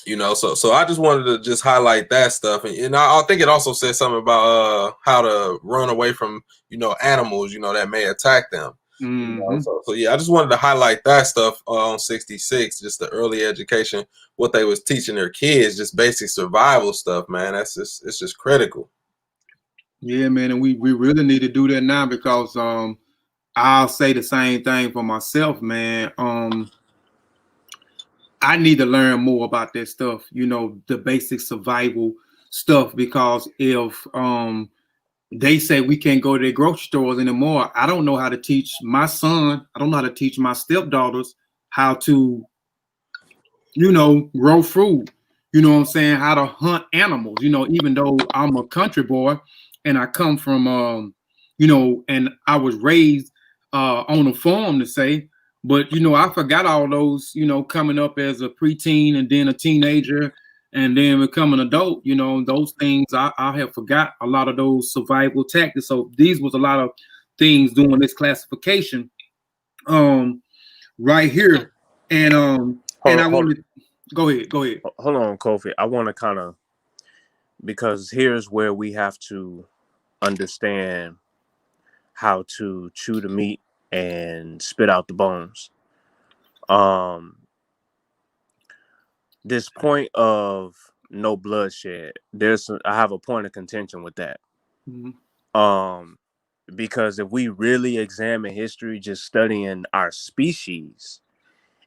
You know, so I just wanted to just highlight that stuff, and I think it also said something about how to run away from, you know, animals, you know, that may attack them. Mm-hmm. You know, so yeah, I just wanted to highlight that stuff on 66, just the early education, what they was teaching their kids, just basic survival stuff, man. It's just critical. Yeah, man, and we really need to do that now because I'll say the same thing for myself, man. I need to learn more about that stuff, you know, the basic survival stuff, because if they say we can't go to the grocery stores anymore, I don't know how to teach my son, I don't know how to teach my stepdaughters how to, you know, grow food, you know what I'm saying, how to hunt animals, you know, even though I'm a country boy and I come from, you know, and I was raised on a farm to say, but, you know, I forgot all those, you know, coming up as a preteen and then a teenager and then become an adult, you know, those things, I have forgot a lot of those survival tactics. So these was a lot of things doing this classification right here. And I want to go ahead. Hold on, Kofi. I want to kind of, because here's where we have to understand how to chew the meat and spit out the bones. This point of no bloodshed, I have a point of contention with that. Mm-hmm. Because if we really examine history, just studying our species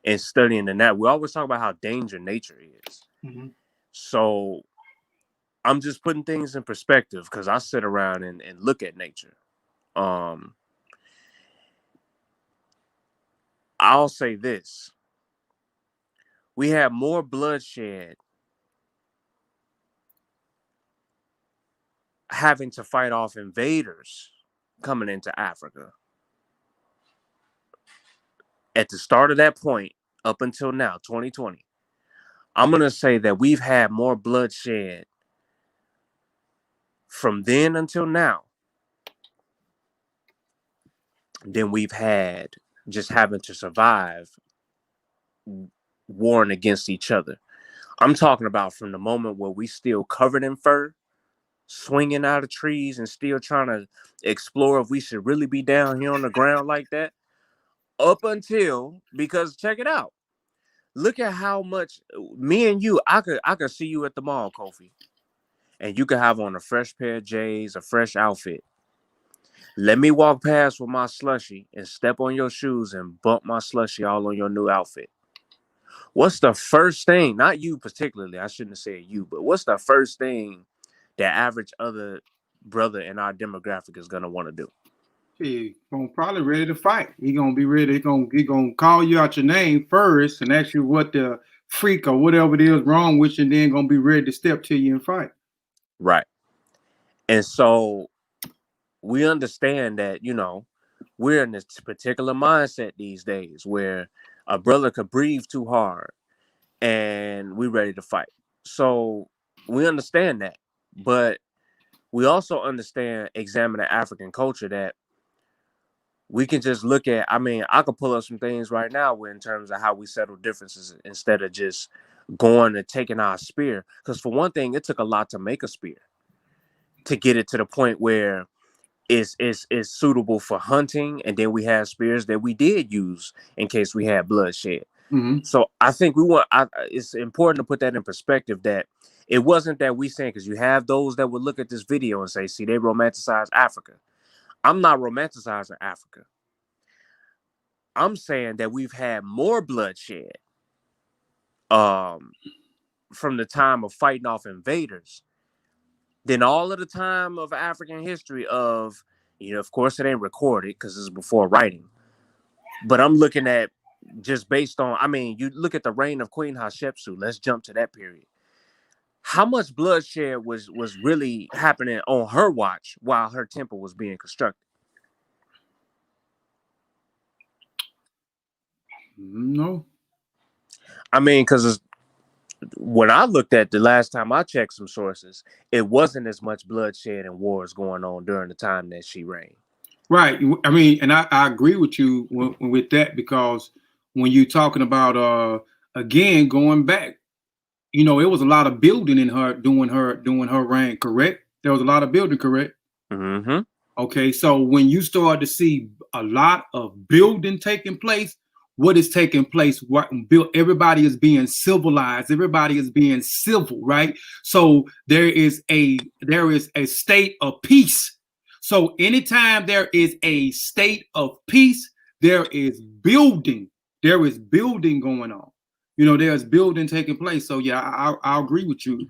and studying that, we always talk about how dangerous nature is. Mm-hmm. So I'm just putting things in perspective because I sit around and look at nature. I'll say this. We have more bloodshed having to fight off invaders coming into Africa. At the start of that point, up until now, 2020, I'm going to say that we've had more bloodshed from then until now than we've had just having to survive warring against each other. I'm talking about from the moment where we still covered in fur, swinging out of trees and still trying to explore if we should really be down here on the ground like that, up until, because check it out. Look at how much me and you, I could see you at the mall, Kofi, and you could have on a fresh pair of J's, a fresh outfit. Let me walk past with my slushie and step on your shoes and bump my slushie all on your new outfit. What's the first thing, not you particularly, I shouldn't have said you, but what's the first thing the average other brother in our demographic is going to want to do? He's probably ready to fight. He's going to be ready. He's going to call you out your name first and ask you what the freak or whatever it is wrong with you, and then going to be ready to step to you and fight. Right. And so we understand that, you know, we're in this particular mindset these days where a brother could breathe too hard and we're ready to fight. So we understand that. But we also understand, examining African culture, that we can just look at, I mean, I could pull up some things right now in terms of how we settle differences instead of just going and taking our spear. Because for one thing, it took a lot to make a spear to get it to the point where it's suitable for hunting. And then we have spears that we did use in case we had bloodshed. Mm-hmm. So I think it's important to put that in perspective, that It wasn't that we saying, because you have those that would look at this video and say, see, they romanticize Africa. I'm not romanticizing Africa. I'm saying that we've had more bloodshed from the time of fighting off invaders than all of the time of African history of, of course it ain't recorded because it's before writing. But I'm looking at just based on, you look at the reign of Queen Hatshepsut. Let's jump to that period. How much bloodshed was really happening on her watch while her temple was being constructed? No. Because when I looked at the last time I checked some sources, it wasn't as much bloodshed and wars going on during the time that she reigned. Right. And I agree with you with that, because when you're talking about again going back, it was a lot of building in her during her reign, correct? There was a lot of building, correct? Mm-hmm. Okay, so when you start to see a lot of building taking place, what is taking place? Everybody is being civilized. Everybody is being civil, right? So there is a state of peace. So anytime there is a state of peace, there is building. There is building going on. There's building taking place. So yeah, I agree with you.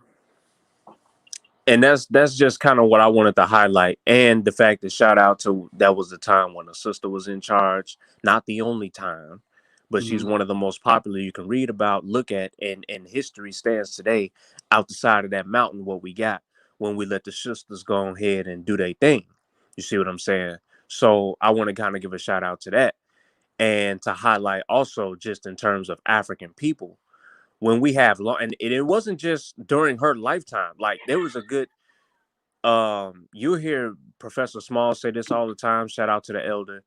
And that's just kind of what I wanted to highlight. And the fact that shout out to, that was the time when a sister was in charge. Not the only time, but she's one of the most popular you can read about, look at, and history stands today out the side of that mountain, what we got when we let the sisters go ahead and do their thing. You see what I'm saying? So I want to kind of give a shout out to that. And to highlight also just in terms of African people, when we have and it wasn't just during her lifetime. Like there was a good, you'll hear Professor Small say this all the time, shout out to the elder,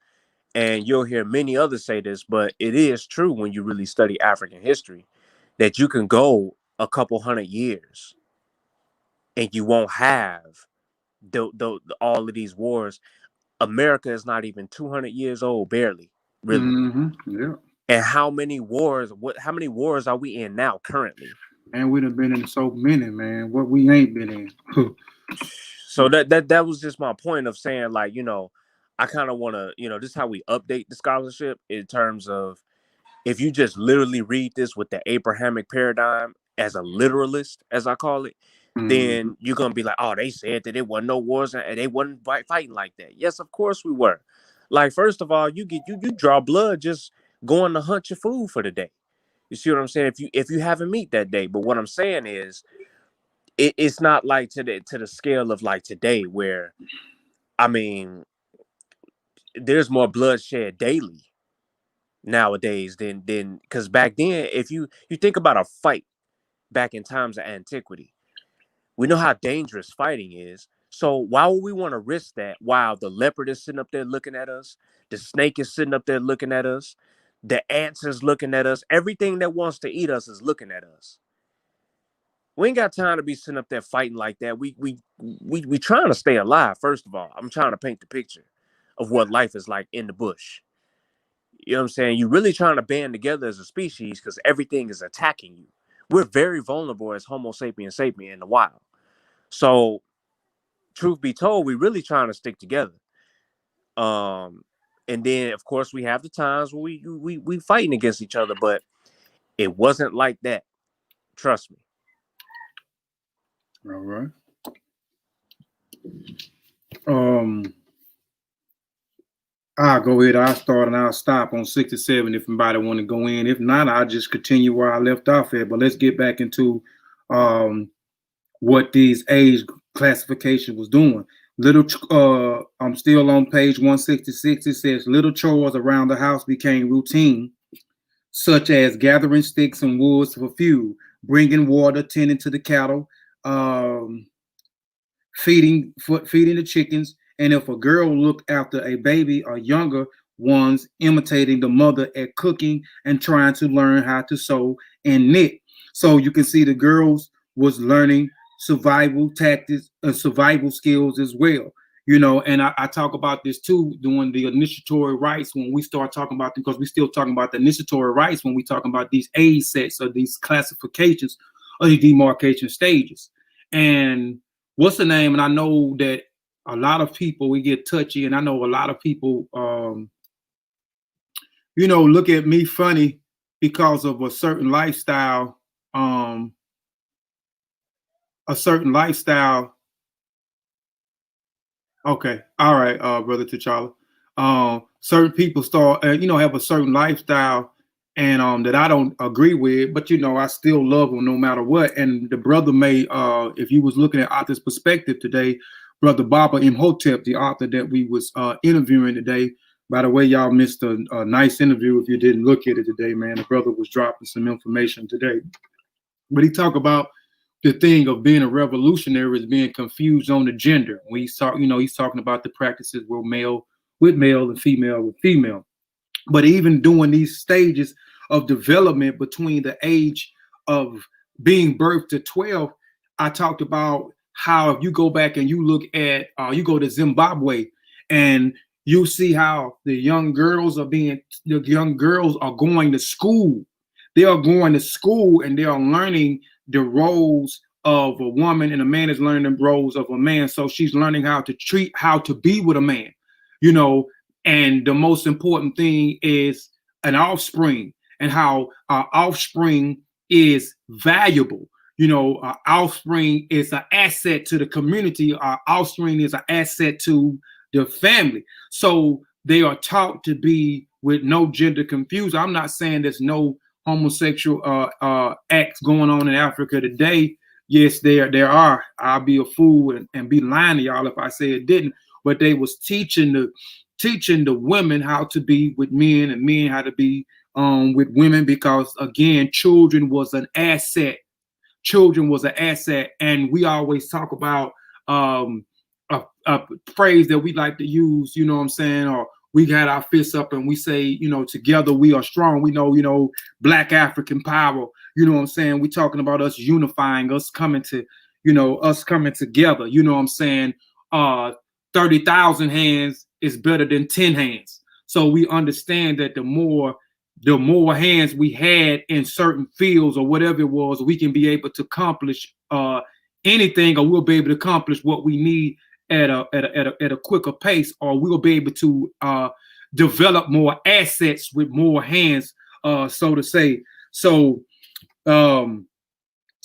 and you'll hear many others say this, but it is true when you really study African history that you can go a couple hundred years and you won't have all of these wars. America is not even 200 years old, barely, really. Yeah. And how many wars are we in now currently? And we'd have been in so many, man. What we ain't been in. So that was just my point of saying, like, I kind of want to, this is how we update the scholarship in terms of, if you just literally read this with the Abrahamic paradigm as a literalist, as I call it, then you're going to be like, oh, they said that it wasn't no wars and they wasn't fighting like that. Yes, of course we were. Like, first of all, you draw blood just going to hunt your food for the day. You see what I'm saying? If you have a meat that day. But what I'm saying is, it's not like to the scale of like today, where there's more bloodshed daily nowadays than because back then, if you think about a fight back in times of antiquity, we know how dangerous fighting is. So why would we want to risk that while the leopard is sitting up there looking at us, the snake is sitting up there looking at us, the ants is looking at us, everything that wants to eat us is looking at us? We ain't got time to be sitting up there fighting like that. We trying to stay alive. First of all, I'm trying to paint the picture of what life is like in the bush. You know what I'm saying? You're really trying to band together as a species because everything is attacking you. We're very vulnerable as Homo sapiens sapien in the wild. So, truth be told, we're really trying to stick together. And then, of course, we have the times where we fighting against each other, but it wasn't like that. Trust me. All right. I'll go ahead. I'll start and I'll stop on 67 if anybody want to go in. If not, I'll just continue where I left off at. But let's get back into what these age classification was doing. I'm still on page 166. It says little chores around the house became routine, such as gathering sticks and woods for fuel, bringing water, tending to the cattle, feeding the chickens. And if a girl looked after a baby or younger ones, imitating the mother at cooking and trying to learn how to sew and knit. So you can see the girls was learning survival tactics and survival skills as well. And I talk about this too during the initiatory rites when we start talking about them, because we still talking about the initiatory rites when we talking about these age sets or these classifications of these demarcation stages. And what's the name? And I know that a lot of people, we get touchy, and I know a lot of people, look at me funny because of a certain lifestyle. Okay, all right, Brother T'Challa. Certain people start, have a certain lifestyle, and that I don't agree with, but I still love them no matter what. And the brother may, if you was looking at author's perspective today, Brother Baba Imhotep, the author that we was interviewing today. By the way, y'all missed a nice interview if you didn't look at it today, man. The brother was dropping some information today, but he talked about the thing of being a revolutionary is being confused on the gender. When he's talking about the practices with male and female with female. But even during these stages of development between the age of being birthed to 12, I talked about how if you go back and you look at, you go to Zimbabwe and you see how the young girls are going to school. They are going to school and they are learning the roles of a woman, and a man is learning the roles of a man. So she's learning how to be with a man, and the most important thing is an offspring, and how our offspring is valuable. Our offspring is an asset to the community. Our offspring is an asset to the family. So they are taught to be with no gender confusion. I'm not saying there's no homosexual acts going on in Africa today. Yes, there are. I'll be a fool and be lying to y'all if I say it didn't. But they was teaching the women how to be with men, and men how to be with women, because again, children was an asset. And we always talk about a phrase that we like to use, or we got our fists up and we say, together we are strong. We know, Black African power, we're talking about us unifying, us coming together, 30,000 hands is better than 10 hands. So we understand that the more hands we had in certain fields or whatever it was, we can be able to accomplish anything, or we'll be able to accomplish what we need at a quicker pace, or we'll be able to develop more assets with more hands, so to say. So the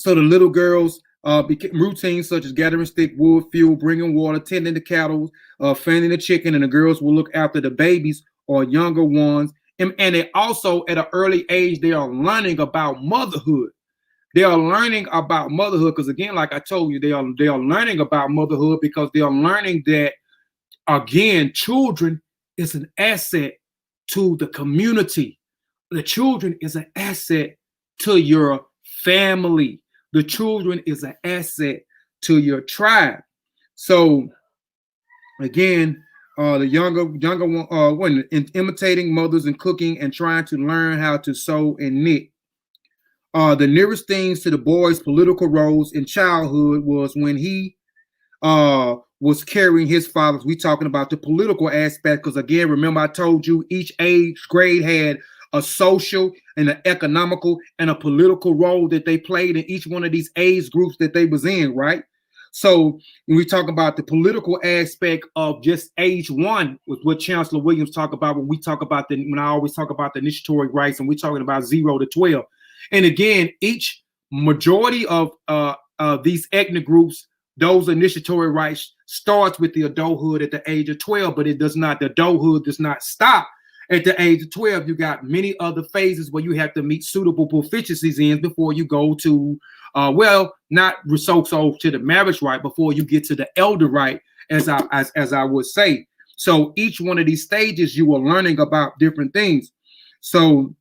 little girls became routines such as gathering stick, wood, fuel, bringing water, tending the cattle, fanning the chicken, and the girls will look after the babies or younger ones. And they also, at an early age, they are learning about motherhood. They are learning about motherhood because, again, like I told you, they are learning about motherhood because they are learning that, again, children is an asset to the community. The children is an asset to your family. The children is an asset to your tribe. So, again, the younger one, imitating mothers and cooking and trying to learn how to sew and knit. The nearest things to the boy's political roles in childhood was when he was carrying his father's. We talking about the political aspect because, again, remember I told you each age grade had a social and an economical and a political role that they played in each one of these age groups that they was in, right? So when we talk about the political aspect of just age one, with what Chancellor Williams talked about when I always talk about the initiatory rights, and we're talking about 0 to 12. And again, each majority of these ethnic groups, those initiatory rights starts with the adulthood at the age of 12, but the adulthood does not stop at the age of 12. You got many other phases where you have to meet suitable proficiencies in before you go to, not so to the marriage right, before you get to the elder right, as I would say. So each one of these stages, you are learning about different things. So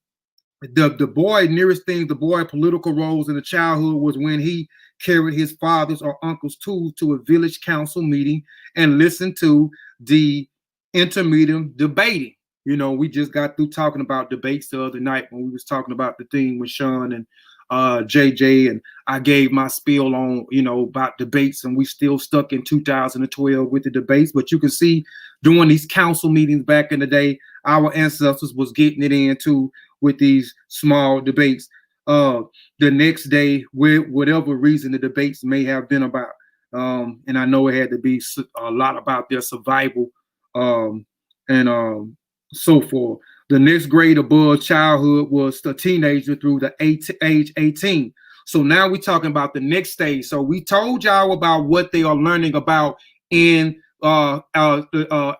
the boy nearest thing, the boy political roles in the childhood was when he carried his father's or uncle's tools to a village council meeting and listened to the intermediate debating. We just got through talking about debates the other night when we was talking about the thing with Sean and JJ, and I gave my spiel on, about debates, and we still stuck in 2012 with the debates. But you can see during these council meetings back in the day, our ancestors was getting it in too with these small debates. the next day, with whatever reason the debates may have been about. And I know it had to be a lot about their survival and so forth. The next grade above childhood was the teenager through the age 18. So now we're talking about the next stage. So we told y'all about what they are learning about in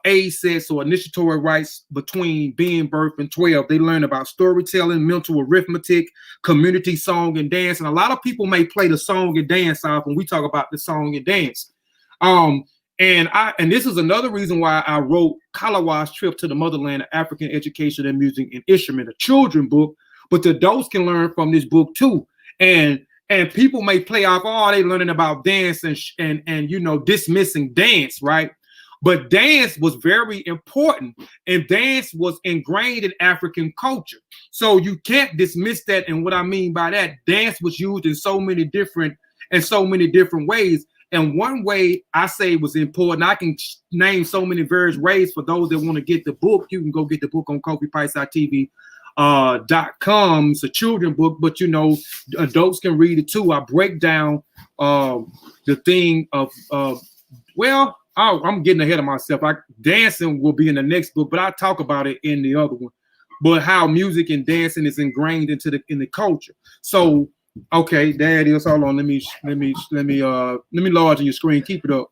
age sets or initiatory rights between being birth and 12. They learn about storytelling, mental arithmetic, community song and dance. And a lot of people may play the song and dance off when we talk about the song and dance. And this is another reason why I wrote Kalawa's Trip to the Motherland of African Education and Music and Instrument, a children book, but the adults can learn from this book too. And people may play off, oh, they learning about dance and you know, dismissing dance, right? But dance was very important, and dance was ingrained in African culture. So you can't dismiss that. And what I mean by that, dance was used in so many different ways. And one way I say was important, I can name so many various ways for those that want to get the book. You can go get the book on KofiPrice.tv. .com. It's a children book, but you know, adults can read it too. I break down the thing of well, I'm getting ahead of myself. Dancing will be in the next book, but I talk about it in the other one. But how music and dancing is ingrained into the culture. So okay, there it is. Hold on, let me largen your screen. Keep it up.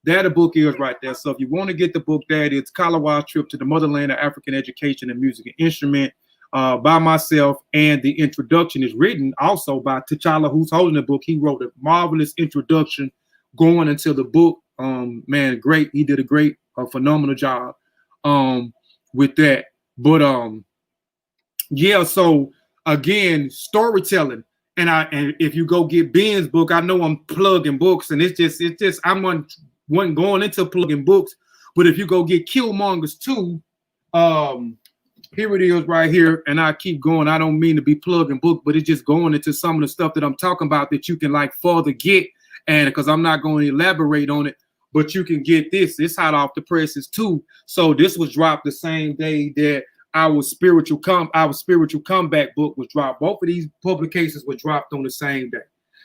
There the book is right there. So if you want to get the book, there it is. Kalawa's Trip to the Motherland of African Education and Music and Instrument. By myself, and the introduction is written also by T'Challa, who's holding the book. He wrote a marvelous introduction going into the book. Man, great. He did a phenomenal job with that. But yeah, so again, storytelling. And if you go get Ben's book, I know I'm plugging books, and it's just I wasn't going into plugging books, but if you go get Killmongers 2, here it is right here, and I keep going. I don't mean to be plugging book, but it's just going into some of the stuff that I'm talking about that you can like further get, and because I'm not going to elaborate on it, but you can get this. It's hot off the presses too. So this was dropped the same day that our spiritual comeback book was dropped. Both of these publications were dropped on the same day.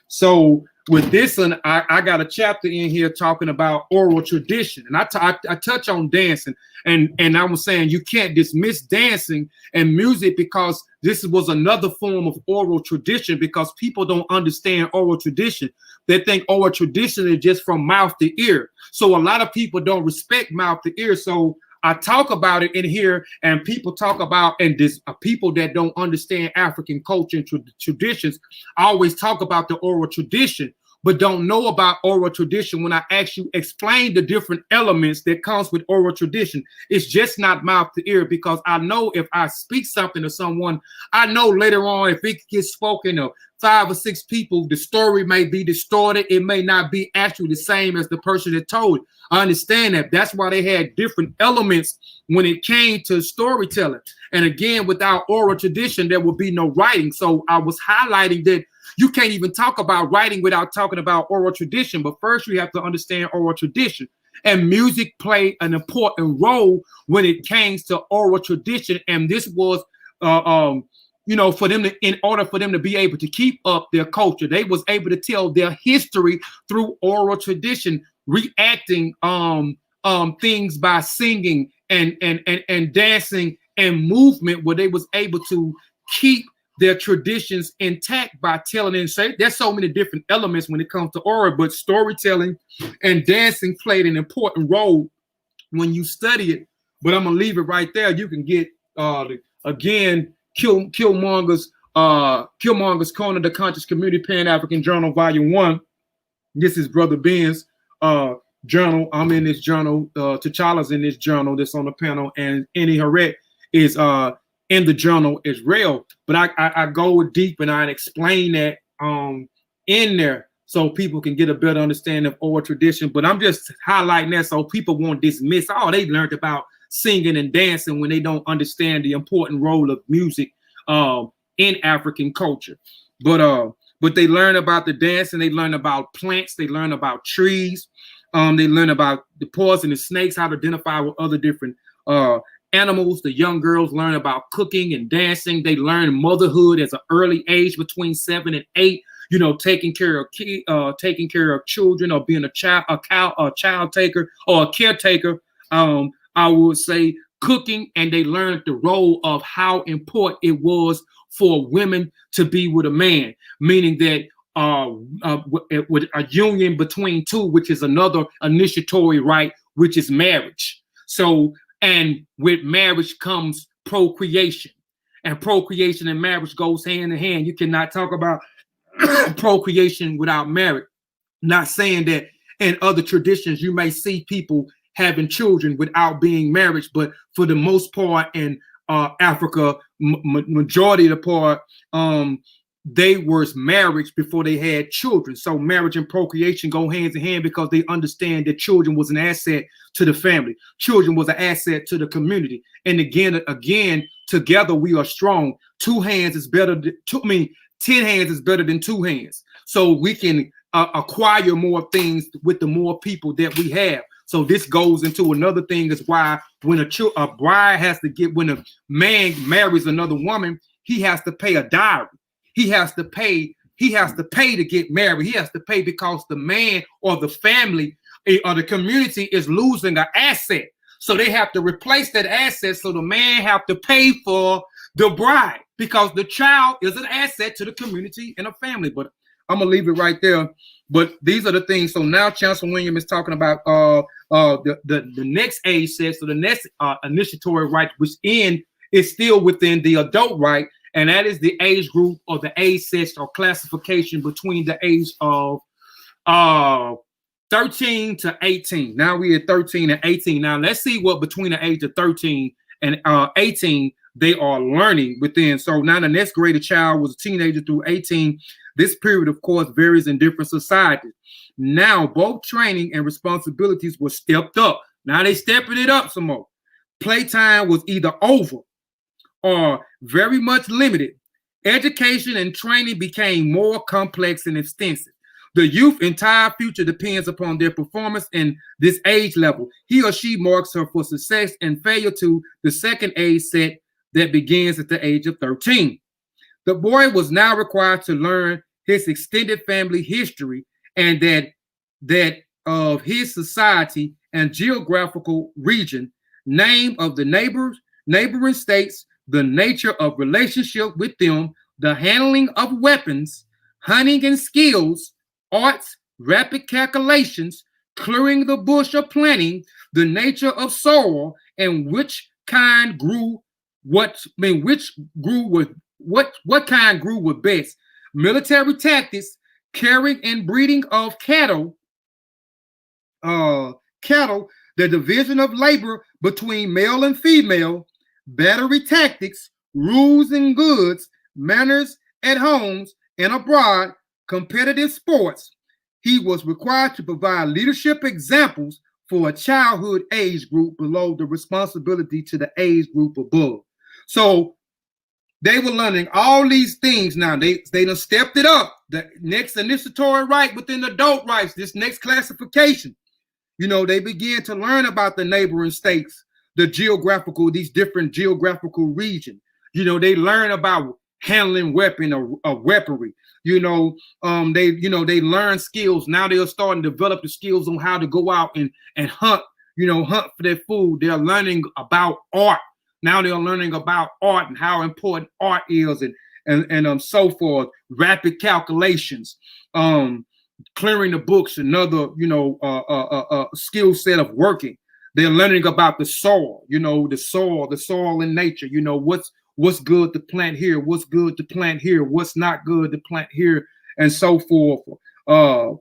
So with this one, I got a chapter in here talking about oral tradition, and I touch on dancing, and I was saying you can't dismiss dancing and music because this was another form of oral tradition, because people don't understand oral tradition. They think oral tradition is just from mouth to ear. So a lot of people don't respect mouth to ear. So I talk about it in here, and people talk about, and this people that don't understand African culture and traditions always talk about the oral tradition, but don't know about oral tradition. When I actually explain the different elements that comes with oral tradition, it's just not mouth to ear, because I know if I speak something to someone, I know later on if it gets spoken to 5 or 6 people, the story may be distorted. It may not be actually the same as the person that told it. I understand that. That's why they had different elements when it came to storytelling. And again, without oral tradition, there will be no writing. So I was highlighting that you can't even talk about writing without talking about oral tradition. But first, you have to understand oral tradition. And music played an important role when it came to oral tradition. And this was, you know, for them to, in order for them to be able to keep up their culture, they was able to tell their history through oral tradition, reacting things by singing and dancing and movement, where they was able to keep their traditions intact by telling and saying. There's so many different elements when it comes to oral, but storytelling and dancing played an important role when you study it. But I'm gonna leave it right there. You can get again Killmonger's Corner, the Conscious Community Pan-African Journal, Volume 1. This is Brother Ben's journal. I'm in this journal. T'Challa's in this journal that's on the panel, and Annie Harret is in the journal as well. But I go deep and I explain that in there so people can get a better understanding of oral tradition. But I'm just highlighting that so people won't dismiss, oh, they learned about singing and dancing, when they don't understand the important role of music in African culture. But they learn about the dance, and they learn about plants, they learn about trees, they learn about the poisonous snakes, how to identify with other different animals. The young girls learn about cooking and dancing. They learn motherhood at an early age between 7 and 8. You know, taking care of children, or being a child taker or a caretaker. I would say cooking, and they learned the role of how important it was for women to be with a man, meaning that with a union between two, which is another initiatory right, which is marriage. So, and with marriage comes procreation, and procreation and marriage goes hand in hand. You cannot talk about procreation without marriage. Not saying that in other traditions you may see people having children without being married, but for the most part in Africa, majority of the part, they were married before they had children. So marriage and procreation go hands in hand, because they understand that children was an asset to the family. Children was an asset to the community. And again, together we are strong. 2 hands is better than 10 hands is better than 2 hands. So we can acquire more things with the more people that we have. So this goes into another thing, is why when a bride has to get, when a man marries another woman, he has to pay a dowry. He has to pay to get married. He has to pay because the man or the family or the community is losing an asset. So they have to replace that asset. So the man have to pay for the bride, because the child is an asset to the community and a family. But I'm gonna leave it right there. But these are the things. So now Chancellor William is talking about the next age set. So the next initiatory right, which is still within the adult right, and that is the age group or the age set or classification between the age of 13 to 18. Now we're at 13 and 18. Now let's see what between the age of 13 and 18 they are learning within. So now the next grade child was a teenager through 18. This period, of course, varies in different societies. Now both training and responsibilities were stepped up. Now they stepping it up some more. Playtime was either over or very much limited. Education and training became more complex and extensive. The youth's entire future depends upon their performance in this age level. He or she marks her for success and failure to the second age set that begins at the age of 13. The boy was now required to learn his extended family history and that of his society and geographical region, name of the neighboring states, the nature of relationship with them, the handling of weapons, hunting and skills, arts, rapid calculations, clearing the bush or planting, the nature of soil, and which kind grew what kind grew with best, military tactics, caring and breeding of cattle, the division of labor between male and female, battery tactics, rules and goods, manners at homes and abroad, competitive sports. He was required to provide leadership examples for a childhood age group below the responsibility to the age group above. So they were learning all these things. Now they done stepped it up. The next initiatory right within adult rights, this next classification, you know, they began to learn about the neighboring states, these different geographical regions. You know, they learn about handling weaponry. They learn skills. Now they're starting to develop the skills on how to go out and hunt, hunt for their food. They're learning about art. Now they're learning about art and how important art is and so forth. Rapid calculations, clearing the books, another, skill set of working. They're learning about the soil, the soil in nature, what's good to plant here, what's good to plant here, what's not good to plant here, and so forth. They're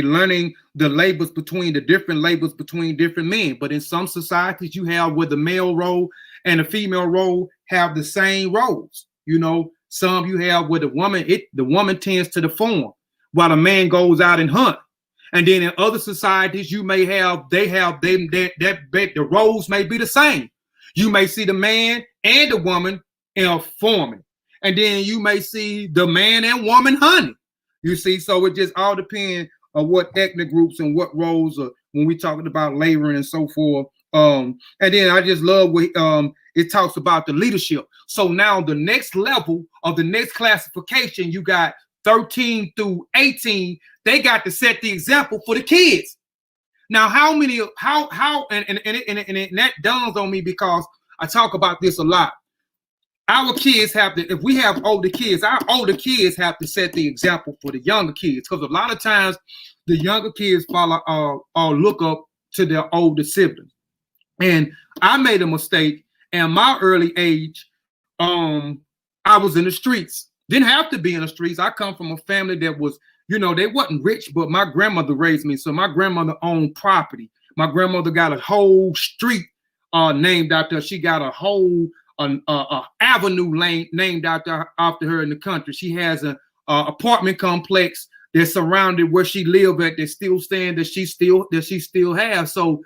learning the labors between different men. But in some societies, you have where the male role and the female role have the same roles. Some you have where the woman tends to the farm while the man goes out and hunt. And then in other societies, you may have the roles may be the same. You may see the man and the woman farming, and then you may see the man and woman hunting. You see, so it just all depends on what ethnic groups and what roles when we're talking about laboring and so forth And then I just love what it talks about the leadership. So now the next level of the next classification, you got 13 through 18. They got to set the example for the kids. Now, and that dawns on me because I talk about this a lot. Our kids have to, if we have older kids, our older kids have to set the example for the younger kids, because a lot of times the younger kids follow or look up to their older siblings. And I made a mistake in my early age. I was in the streets. Didn't have to be in the streets. I come from a family that was, they wasn't rich, but my grandmother raised me. So my grandmother owned property. My grandmother got a whole street named after her. She got a whole avenue named after her in the country. She has an apartment complex that's surrounded where she lived at, that still stand, that she still has. So,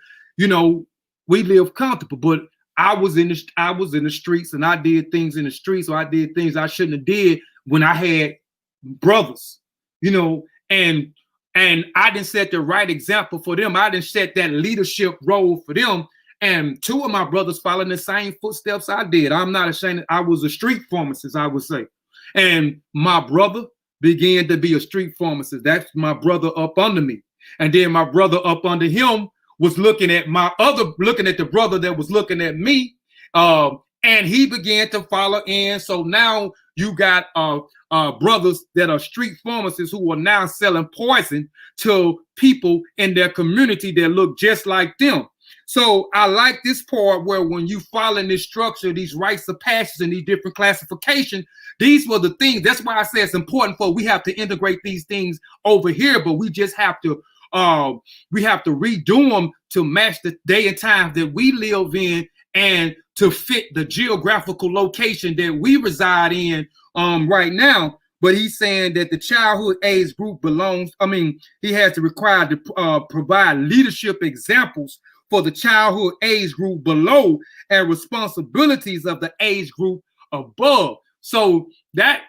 we live comfortable. But I was in the streets, and I did things in the streets, so I did things I shouldn't have did when I had brothers, and I didn't set the right example for them. I didn't set that leadership role for them. And two of my brothers followed the same footsteps I did. I'm not ashamed. I was a street pharmacist, I would say. And my brother began to be a street pharmacist. That's my brother up under me. And then my brother up under him was looking at the brother that was looking at me. And he began to follow in. So now you got brothers that are street pharmacists who are now selling poison to people in their community that look just like them. So I like this part where when you follow in this structure, these rites of passage and these different classifications, these were the things. That's why I say it's important we have to integrate these things over here, but we just have to redo them to match the day and time that we live in and to fit the geographical location that we reside in right now. But he's saying that the childhood age group he has to require to provide leadership examples for the childhood age group below and responsibilities of the age group above. So that's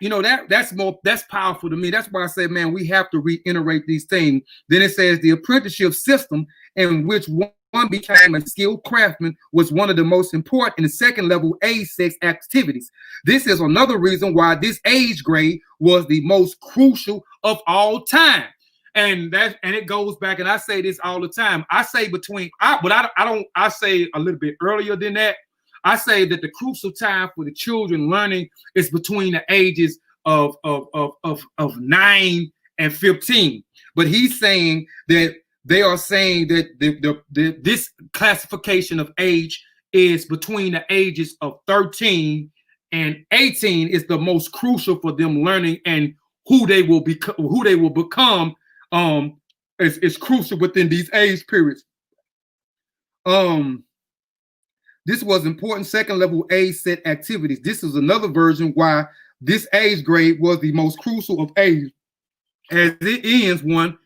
powerful to me. That's why I say, man, we have to reiterate these things. Then it says the apprenticeship system in which one became a skilled craftsman was one of the most important in the second level age sex activities. This is another reason why this age grade was the most crucial of all time. And it goes back, and I say this all the time. I say I say a little bit earlier than that. I say that the crucial time for the children learning is between the ages of 9 and 15. But he's saying that they are saying that this classification of age is between the ages of 13 and 18 is the most crucial for them learning, and who they will become is crucial within these age periods. This was important second level age set activities. This is another version why this age grade was the most crucial of age, as it ends through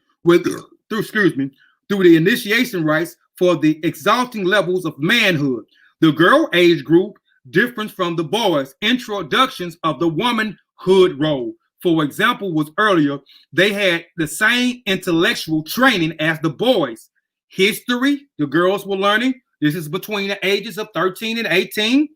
the initiation rites for the exalting levels of manhood. The girl age group differs from the boys' introductions of the womanhood role. For example, was earlier, they had the same intellectual training as the boys. History, the girls were learning. This is between the ages of 13 and 18.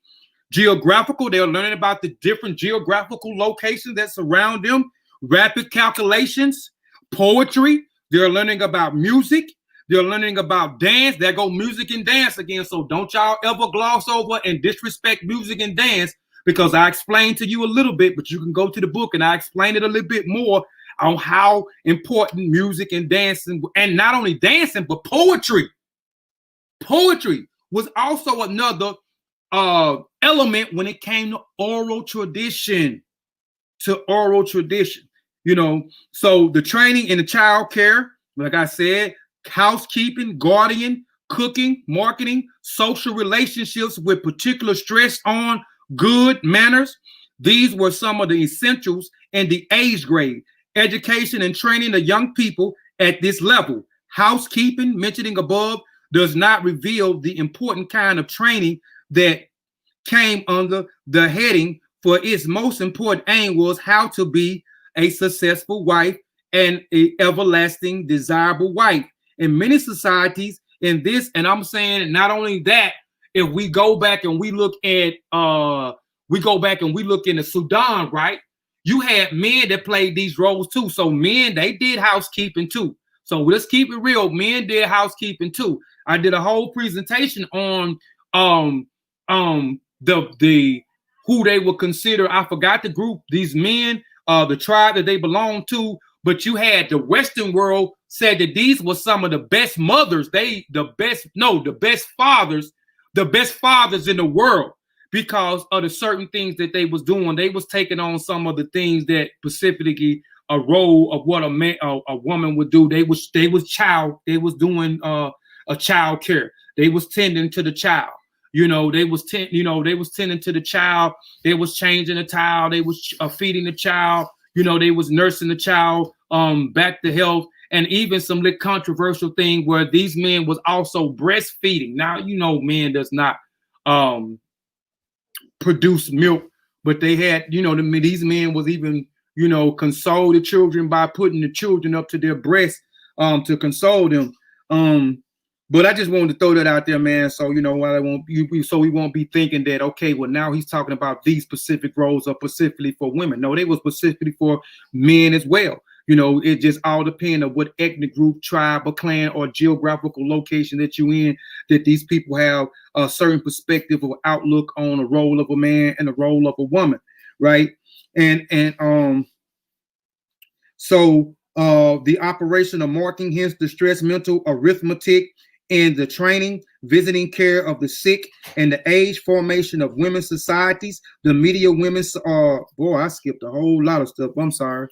Geographical, they're learning about the different geographical locations that surround them. Rapid calculations. Poetry, they're learning about music. They're learning about dance. There go music and dance again. So don't y'all ever gloss over and disrespect music and dance, because I explained to you a little bit, but you can go to the book and I explain it a little bit more on how important music and dancing, and not only dancing, but poetry. Poetry was also another element when it came to oral tradition. So the training in the child care, like I said, housekeeping, guardian, cooking, marketing, social relationships with particular stress on good manners. These were some of the essentials in the age grade. Education and training the young people at this level. Housekeeping, mentioning above, does not reveal the important kind of training that came under the heading for its most important aim was how to be a successful wife and an everlasting desirable wife. In many societies, in this. And I'm saying not only that, if we go back and we look at in the Sudan, right? You had men that played these roles too. So men, they did housekeeping too. So let's keep it real. Men did housekeeping too. I did a whole presentation on the who they would consider. I forgot the group, these men, the tribe that they belonged to, but you had the Western world said that these were some of the best mothers, the best fathers in the world, because of the certain things that they was doing. They was taking on some of the things that specifically a role of what a woman would do. They was doing a child care. They was tending to the child. They was tending to the child. They was changing the child. They was feeding the child. They was nursing the child back to health. And even some little controversial thing where these men was also breastfeeding. Now, men does not produce milk, but they had, these men was even, console the children by putting the children up to their breasts to console them. But I just wanted to throw that out there, man. So, we won't be thinking that, okay, well, now he's talking about these specific roles are specifically for women. No, they were specifically for men as well. It just all depends on what ethnic group, tribe, or clan, or geographical location that you're in, that these people have a certain perspective or outlook on the role of a man and the role of a woman, right? So the operation of marking, hence the stress, mental arithmetic, and the training, visiting care of the sick, and the age formation of women's societies, the media women's, I skipped a whole lot of stuff. I'm sorry.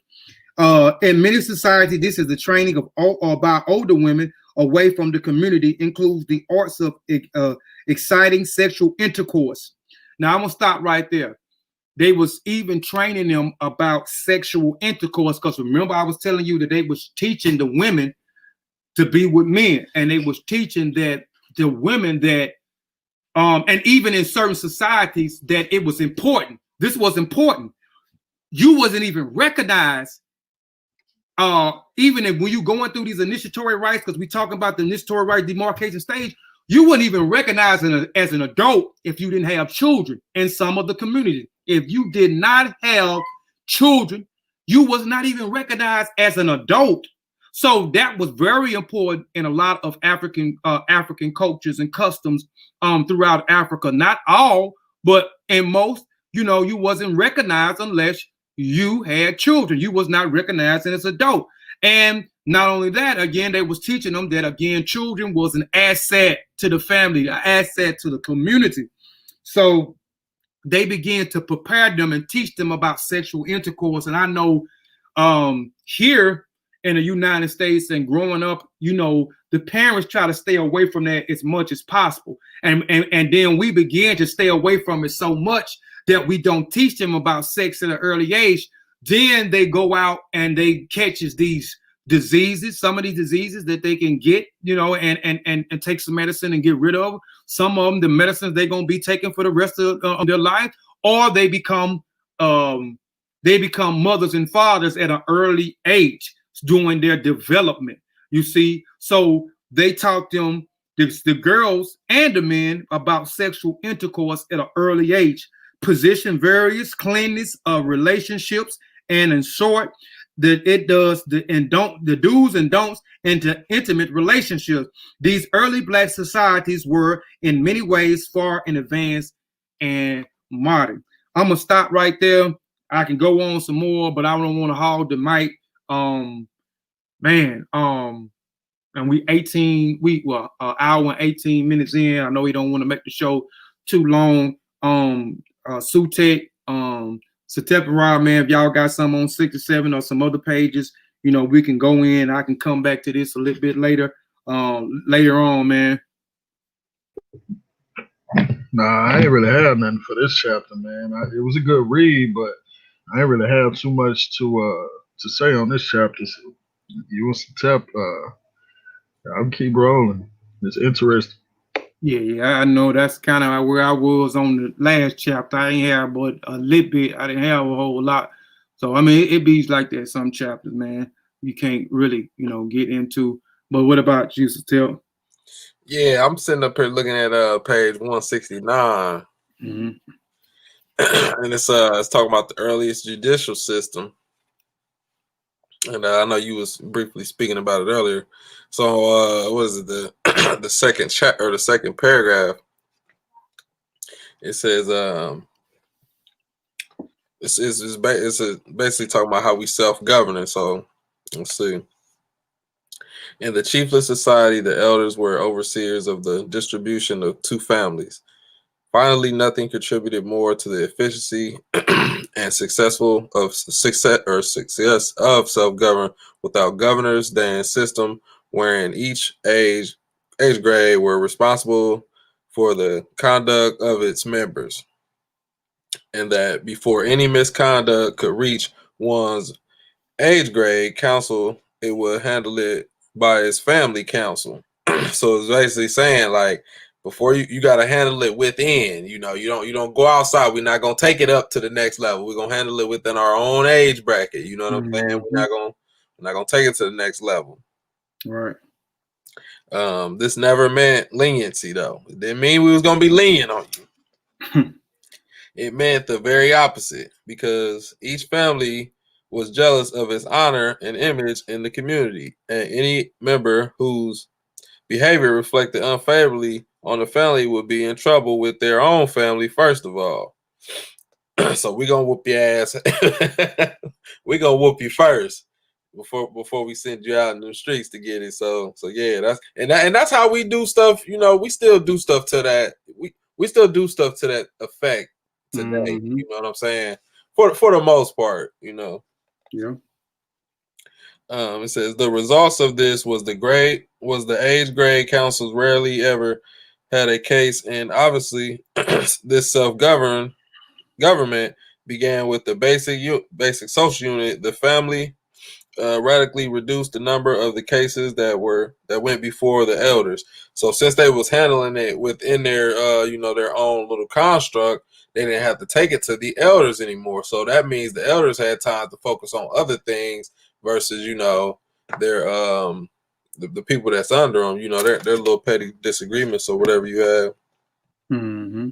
In many societies, this is the training of by older women away from the community, includes the arts of exciting sexual intercourse. Now, I'm going to stop right there. They was even training them about sexual intercourse, because remember I was telling you that they was teaching the women to be with men, and they was teaching that the women that, and even in certain societies, that it was important. This was important. You wasn't even recognized. Even when you going through these initiatory rites, because we talking about the initiatory right demarcation stage, you wouldn't even recognize as an adult if you didn't have children in some of the community. If you did not have children, you was not even recognized as an adult. So that was very important in a lot of African cultures and customs throughout Africa. Not all, but in most, you wasn't recognized unless you had children. You was not recognized as an adult. And not only that, again, they was teaching them that, again, children was an asset to the family, an asset to the community. So they began to prepare them and teach them about sexual intercourse. And I know here in the United States and growing up, the parents try to stay away from that as much as possible. And then we began to stay away from it so much that we don't teach them about sex at an early age. Then they go out and they catches these diseases, some of these diseases that they can get, and take some medicine and get rid of. Some of them, the medicines they're going to be taking for the rest of their life, or they become mothers and fathers at an early age during their development. You see, so they taught them, the girls and the men, about sexual intercourse at an early age. Position various cleanness of relationships, and in short, that it does the do's and don'ts into intimate relationships. These early Black societies were in many ways far in advance and modern. I'm gonna stop right there. I can go on some more, but I don't want to hog the mic. And we an hour and 18 minutes in. I know we don't want to make the show too long. Sutek, Satepara, man, if y'all got some on 67 or some other pages, we can go in. I can come back to this a little bit later on, man. Nah, I ain't really have nothing for this chapter, man. It was a good read, but I ain't really have too much to say on this chapter. So you want some I'll keep rolling. It's interesting. Yeah, I know that's kind of where I was on the last chapter. I ain't have but a little bit. I didn't have a whole lot. So, I mean, it be like that some chapters, man. You can't really, get into. But what about you, Satel? Yeah, I'm sitting up here looking at page 169, Mm-hmm. and it's talking about the earliest judicial system. And I know you was briefly speaking about it earlier. So what is it, the the second chat or the second paragraph? It says it's basically talking about how we self-govern. So let's see. In the chiefless society, the elders were overseers of the distribution of two families. Finally, nothing contributed more to the efficiency and success of self-government without governors than a system wherein each age grade were responsible for the conduct of its members, and that before any misconduct could reach one's age grade council, it would handle it by its family council. So it's basically saying, like, before you got to handle it within. You don't go outside. We're not gonna take it up to the next level. We're gonna handle it within our own age bracket. You know what I'm saying? We're not gonna take it to the next level. Right. This never meant leniency, though. It didn't mean we was gonna be lenient on you. It meant the very opposite, because each family was jealous of its honor and image in the community, and any member whose behavior reflected unfavorably on the family would be in trouble with their own family first of all. So we're gonna whoop your ass. We're gonna whoop you first before we send you out in the streets to get it. So yeah, that's how we do stuff. We still do stuff to that. We still do stuff to that effect today. Mm-hmm. You know what I'm saying? For the most part, Yeah. It says the results of this was the age grade councils rarely ever had a case, and obviously this self-government began with the basic social unit. The family radically reduced the number of the cases that went before the elders. So since they was handling it within their their own little construct, they didn't have to take it to the elders anymore. So that means the elders had time to focus on other things versus their the people that's under them, their little petty disagreements or whatever you have. Mm-hmm.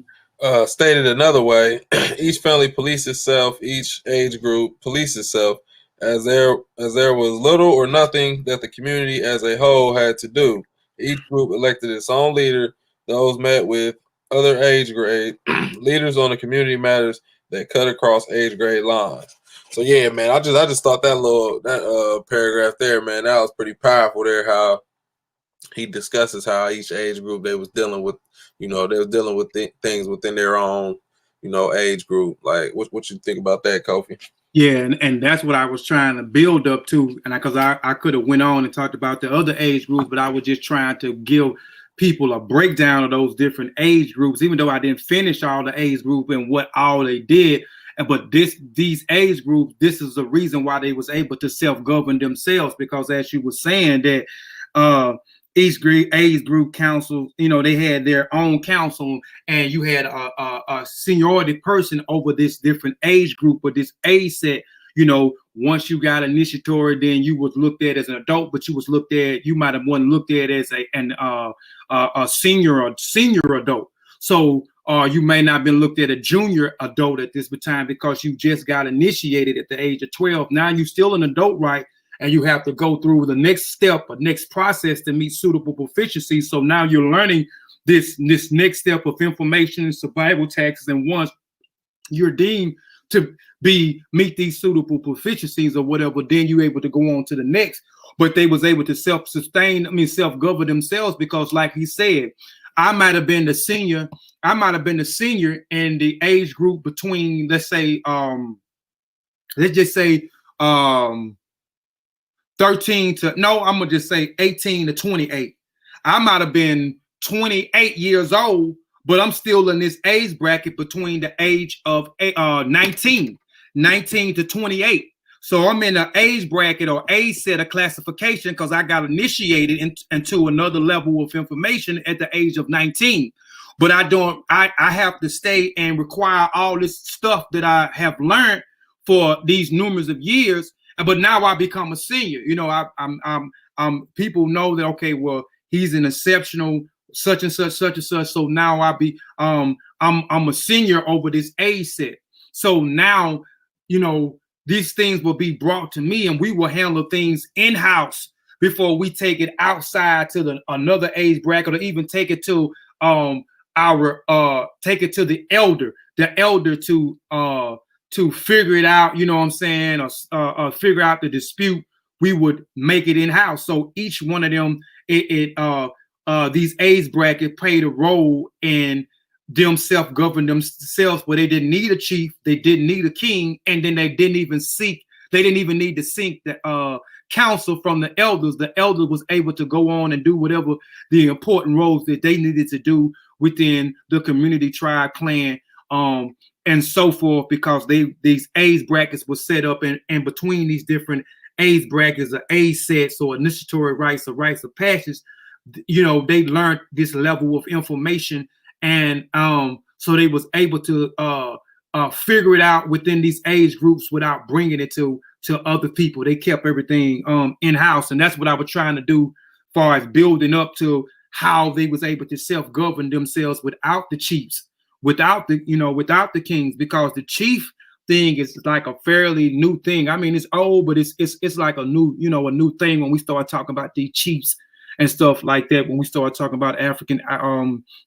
Stated another way, each family policed itself, each age group policed itself, as there was little or nothing that the community as a whole had to do. Each group elected its own leader. Those met with other age grade leaders on the community matters that cut across age grade lines. So yeah, man, I just thought that paragraph there, man, that was pretty powerful there. How he discusses how each age group they was dealing with, they was dealing with things within their own, age group. Like, what you think about that, Kofi? Yeah, and that's what I was trying to build up to, and because I could have went on and talked about the other age groups, but I was just trying to give people a breakdown of those different age groups, even though I didn't finish all the age group and what all they did. But these age groups, this is the reason why they was able to self-govern themselves, because as you were saying that each age group council, they had their own council, and you had a seniority person over this different age group or this age set. Once you got initiatory, then you was looked at as an adult, but you might have one looked at as a senior adult. So you may not have been looked at a junior adult at this time because you just got initiated at the age of 12. Now you're still an adult, right? And you have to go through the next step, a next process to meet suitable proficiency. So now you're learning this next step of information and survival tactics. And once you're deemed to meet these suitable proficiencies or whatever, then you're able to go on to the next. But they was able to self-govern themselves, because like he said, I might have been the senior in the age group between, let's just say 18 to 28. I might have been 28 years old, but I'm still in this age bracket between the age of 19 to 28. So I'm in an age bracket or age set of classification because I got initiated into another level of information at the age of 19. But I have to stay and require all this stuff that I have learned for these numerous of years. But now I become a senior. I'm people know that, okay, well, he's an exceptional such and such, such and such. So now I'm a senior over this age set. So now, these things will be brought to me, and we will handle things in-house before we take it outside to another age bracket, or even take it to the elder to figure it out, you know what I'm saying, or figure out the dispute. We would make it in-house. So each one of them, these age brackets played a role in them self-govern themselves, where they didn't need a chief, they didn't need a king, and then they didn't even need to seek the counsel from the elders. The elder was able to go on and do whatever the important roles that they needed to do within the community, tribe, clan, and so forth, because these age brackets were set up, and between these different age brackets or age sets or initiatory rights or rites of passage, they learned this level of information, and so they was able to figure it out within these age groups without bringing it to other people. They kept everything in-house, and that's what I was trying to do, as far as building up to how they was able to self-govern themselves without the chiefs, without the kings, because the chief thing is like a fairly new thing. I mean, it's old, but it's like a new thing when we start talking about the chiefs and stuff like that, when we start talking about African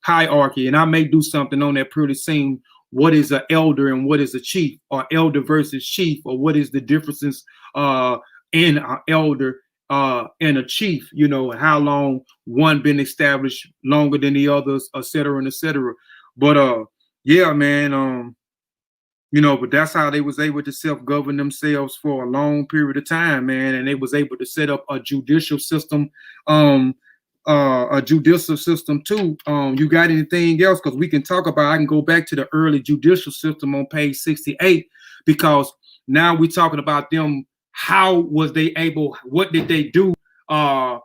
hierarchy. And I may do something on that pretty soon. What is an elder and what is a chief, or elder versus chief, or what is the differences in an elder and a chief, how long one been established longer than the others, et cetera, and et cetera. But yeah, man, but that's how they was able to self-govern themselves for a long period of time, man. And they was able to set up a judicial system, too. You got anything else? Because we can talk about, I can go back to the early judicial system on page 68, because now we're talking about them. How was they able, what did they do, far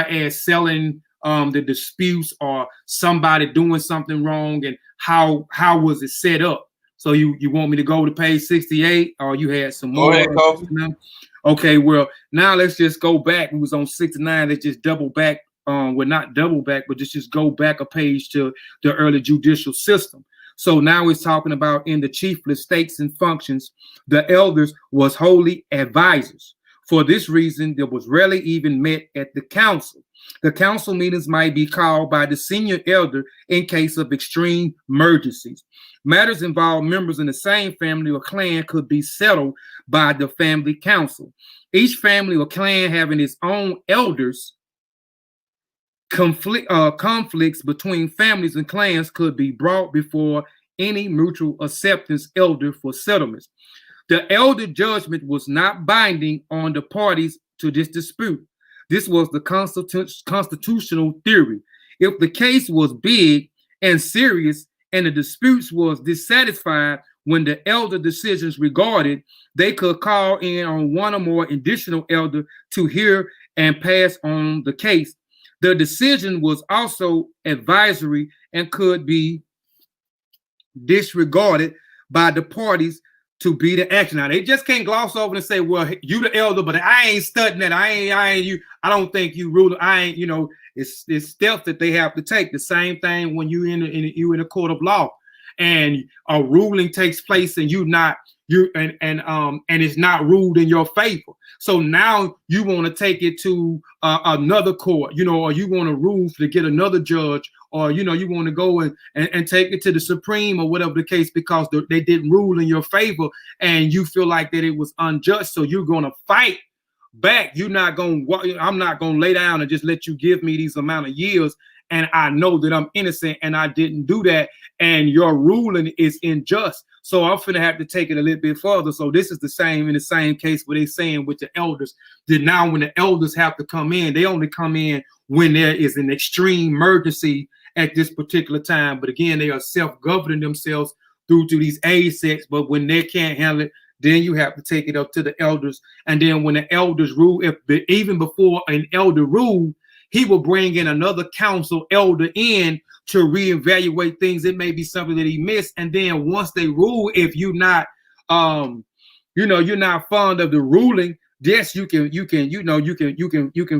as selling the disputes, or somebody doing something wrong, and how was it set up? So you want me to go to page 68, or you had some more? Go ahead, okay, well, now let's just go back. We was on 69. Let's just double back. Not double back, but just go back a page to the early judicial system. So now it's talking about, in the chiefly states and functions, the elders was wholly advisors. For this reason, there was rarely even met at the council. The council meetings might be called by the senior elder in case of extreme emergencies. Matters involving members in the same family or clan could be settled by the family council. Each family or clan having its own elders. Conflicts between families and clans could be brought before any mutual acceptance elder for settlements. The elder judgment was not binding on the parties to this dispute. This was the constitutional theory. If the case was big and serious and the disputes was dissatisfied when the elder decisions regarded, they could call in on one or more additional elder to hear and pass on the case. The decision was also advisory and could be disregarded by the parties to be the action. Now, they just can't gloss over and say, well, you the elder, but I ain't studying that. I ain't you. I don't think you rule. I ain't, it's steps that they have to take. The same thing when you in a court of law and a ruling takes place and and it's not ruled in your favor. So now you want to take it to another court, or you want to rule to get another judge, or you want to go and take it to the Supreme or whatever the case, because they didn't rule in your favor and you feel like that it was unjust. So you're going to fight back. I'm not going to lay down and just let you give me these amount of years and I know that I'm innocent and I didn't do that and your ruling is unjust. So I'm finna have to take it a little bit further. So this is the same case where they're saying with the elders, that now when the elders have to come in, they only come in when there is an extreme emergency at this particular time. But again, they are self-governing themselves through to these age sets. But when they can't handle it, then you have to take it up to the elders. And then when the elders rule, even before an elder rule, he will bring in another council elder in to reevaluate things. It may be something that he missed. And then once they rule, if you're not, you're not fond of the ruling, yes, you can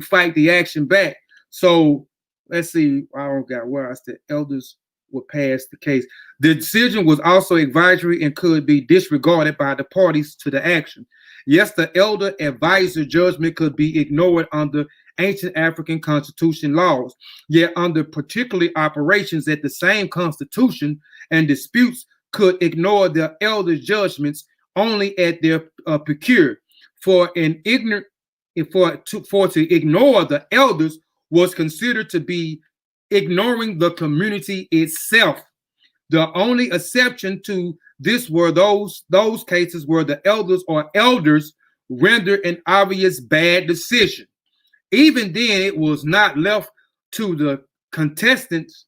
fight the action back. So let's see. I don't got where I said elders would pass the case. The decision was also advisory and could be disregarded by the parties to the action. Yes, the elder advisor judgment could be ignored under ancient African constitution laws, yet under particularly operations that the same constitution and disputes could ignore the elder's judgments only at their peculiar. For to ignore the elders was considered to be ignoring the community itself. The only exception to this were those cases where the elders or elders rendered an obvious bad decision. Even then, it was not left to the contestants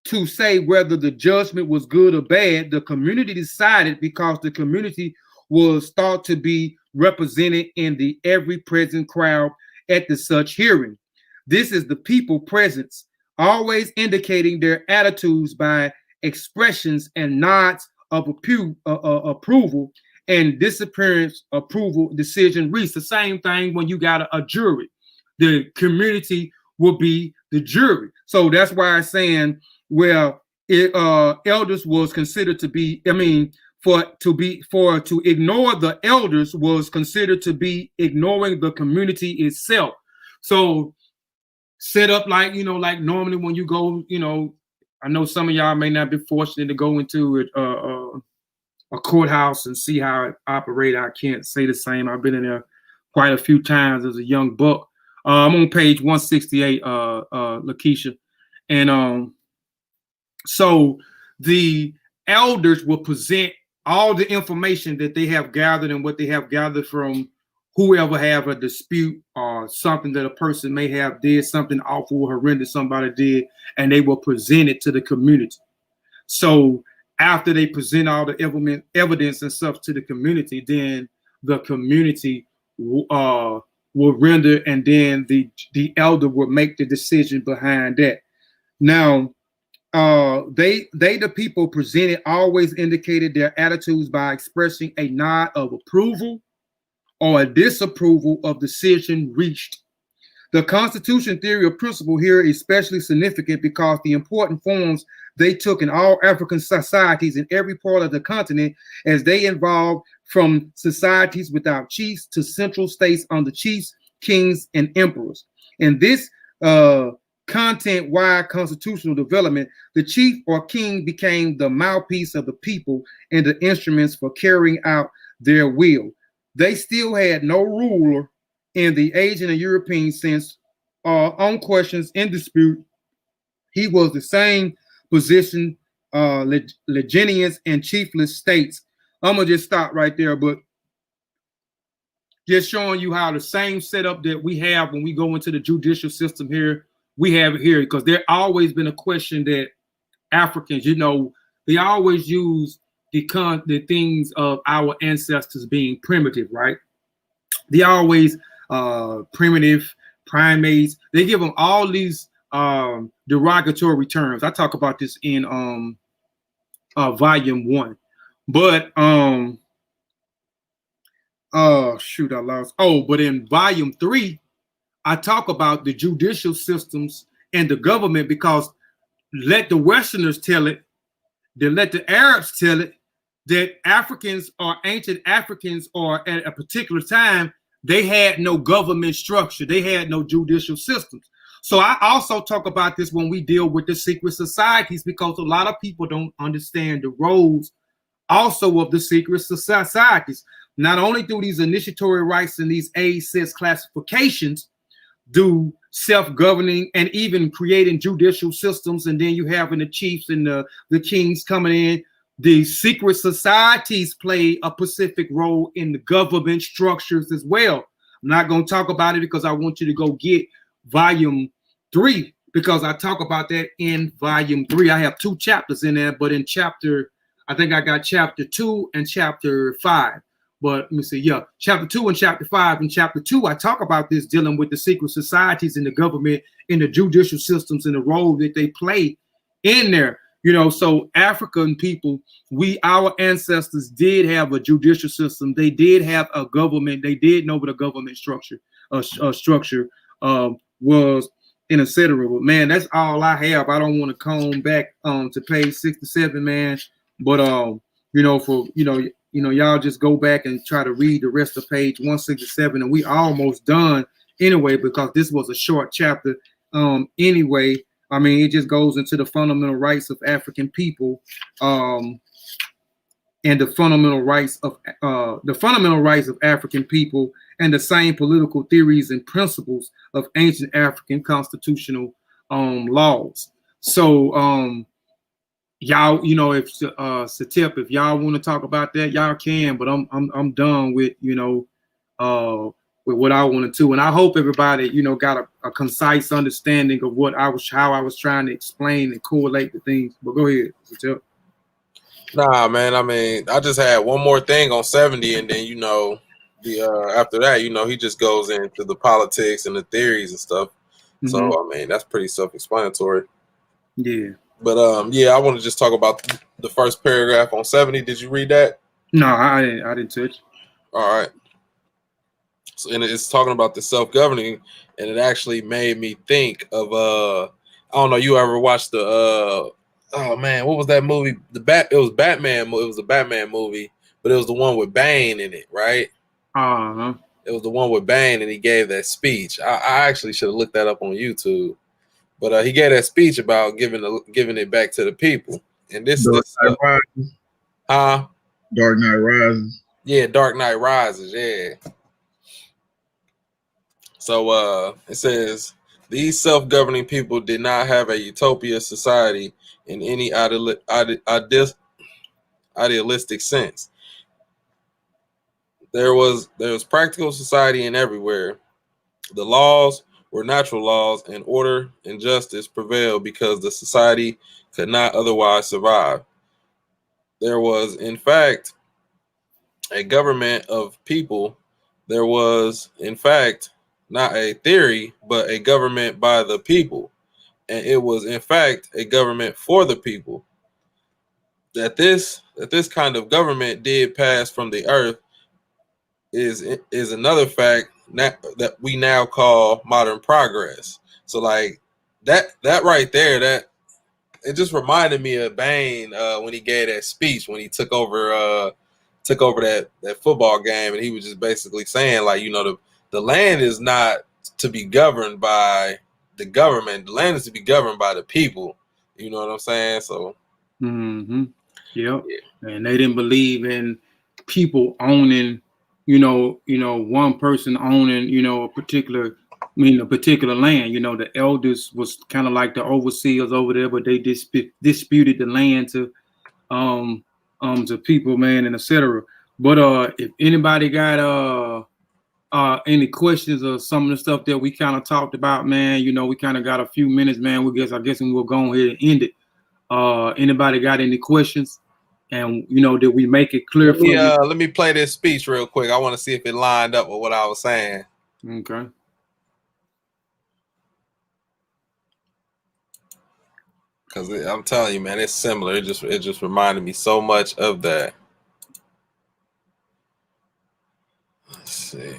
to say whether the judgment was good or bad. The community decided because the community was thought to be represented in the every present crowd at the such hearing. This is the people presence, always indicating their attitudes by expressions and nods of approval and disappearance approval decision reached. The same thing when you got a jury. The community will be the jury. So that's why I'm saying, well, elders was considered to be, to ignore the elders was considered to be ignoring the community itself. So set up like normally when you go, I know some of y'all may not be fortunate to go into a courthouse and see how it operates. I can't say the same. I've been in there quite a few times as a young buck. I'm on page 168, Lakeisha. And so the elders will present all the information that they have gathered and what they have gathered from whoever have a dispute or something that a person may have did something awful or horrendous somebody did, and they will present it to the community. So after they present all the evidence and stuff to the community, then the community will render, and then the elder will make the decision behind that. Now, the people presented always indicated their attitudes by expressing a nod of approval or a disapproval of decision reached. The Constitution theory of principle here is especially significant because the important forms they took in all African societies in every part of the continent, as they involved from societies without chiefs to central states under chiefs, kings, and emperors. In this content-wide constitutional development, the chief or king became the mouthpiece of the people and the instruments for carrying out their will. They still had no ruler in the Asian and European sense on questions in dispute. He was the same position, legitimates and chiefless states. I'm gonna just stop right there, but just showing you how the same setup that we have when we go into the judicial system here, we have it here, because there always been a question that Africans, they always use the things of our ancestors being primitive, right? They always primitive, primates. They give them all these derogatory terms. I talk about this in volume 1, but shoot, I lost. Oh, but in volume 3, I talk about the judicial systems and the government, because let the Westerners tell it, they let the Arabs tell it, that Africans or ancient Africans, or at a particular time, they had no government structure. They had no judicial systems. So I also talk about this when we deal with the secret societies, because a lot of people don't understand the roles also of the secret societies. Not only do these initiatory rights and these aid-sets classifications do self-governing and even creating judicial systems, and then you having the chiefs and the kings coming in, the secret societies play a specific role in the government structures as well. I'm not going to talk about it because I want you to go get volume 3, because I talk about that in volume 3. I have 2 chapters in there, but in I think I got chapter 2 and chapter 5. But let me see, chapter 2 and chapter 5. In chapter 2, I talk about this, dealing with the secret societies in the government, in the judicial systems, and the role that they play in there. So African people, our ancestors did have a judicial system. They did have a government. They did know what a government structure was. and etc. But man, that's all I have. I don't want to comb back to page 67, man. But you know, y'all just go back and try to read the rest of page 167, and we almost done anyway because this was a short chapter. Anyway, I mean, it just goes into the fundamental rights of African people, and the fundamental rights of African people, and the same political theories and principles of ancient African constitutional laws. So, y'all, you know, if Satip, if y'all want to talk about that, y'all can. But I'm done with with what I wanted to, and I hope everybody got a concise understanding of how I was trying to explain and correlate the things. But go ahead, Satip. Nah, man. I mean, I just had one more thing on 70, and then after that, he just goes into the politics and the theories and stuff. Mm-hmm. So I mean, that's pretty self-explanatory. Yeah. But yeah, I want to just talk about the first paragraph on 70. Did you read that? No, I didn't touch. All right. So, and it's talking about the self-governing, and it actually made me think of I don't know. You ever watched the oh man, what was that movie? It was Batman. It was a Batman movie, but it was the one with Bane in it, right? Uh-huh. It was the one with Bane, and he gave that speech. I actually should have looked that up on YouTube, but he gave that speech about giving it back to the people. And Dark Knight Rises. Dark Knight Rises. Yeah, Dark Knight Rises. Yeah. So it says these self-governing people did not have a utopia society in any idealistic sense. There was practical society in everywhere. The laws were natural laws, and order and justice prevailed because the society could not otherwise survive. There was, in fact, a government of people. There was, in fact, not a theory, but a government by the people. And it was, in fact, a government for the people. That this kind of government did pass from the earth is another fact that we now call modern progress. So like that right there, that it just reminded me of Bane when he gave that speech when he took over that football game, and he was just basically saying like, the land is not to be governed by the government. The land is to be governed by the people. You know what I'm saying? So mm-hmm. Yep. Yeah. And they didn't believe in people owning, one person owning, a particular land. The elders was kind of like the overseers over there, but they disputed the land to people, man, and etc. But if anybody got any questions or some of the stuff that we kind of talked about, man, we kind of got a few minutes, man. I guess we'll go ahead and end it. Anybody got any questions? And did we make it clear for you? Let me play this speech real quick. I want to see if it lined up with what I was saying. Okay. Because I'm telling you, man, it's similar. It just reminded me so much of that. Let's see.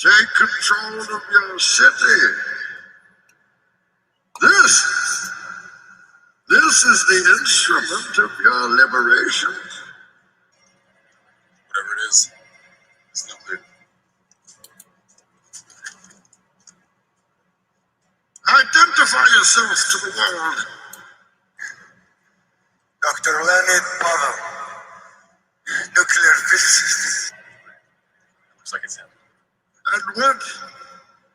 Take control of your city. This is the instrument of your liberation. Whatever it is, it's not there. Identify yourself to the world. Dr. Leonid Pavel, nuclear physicist. Looks like it's him. And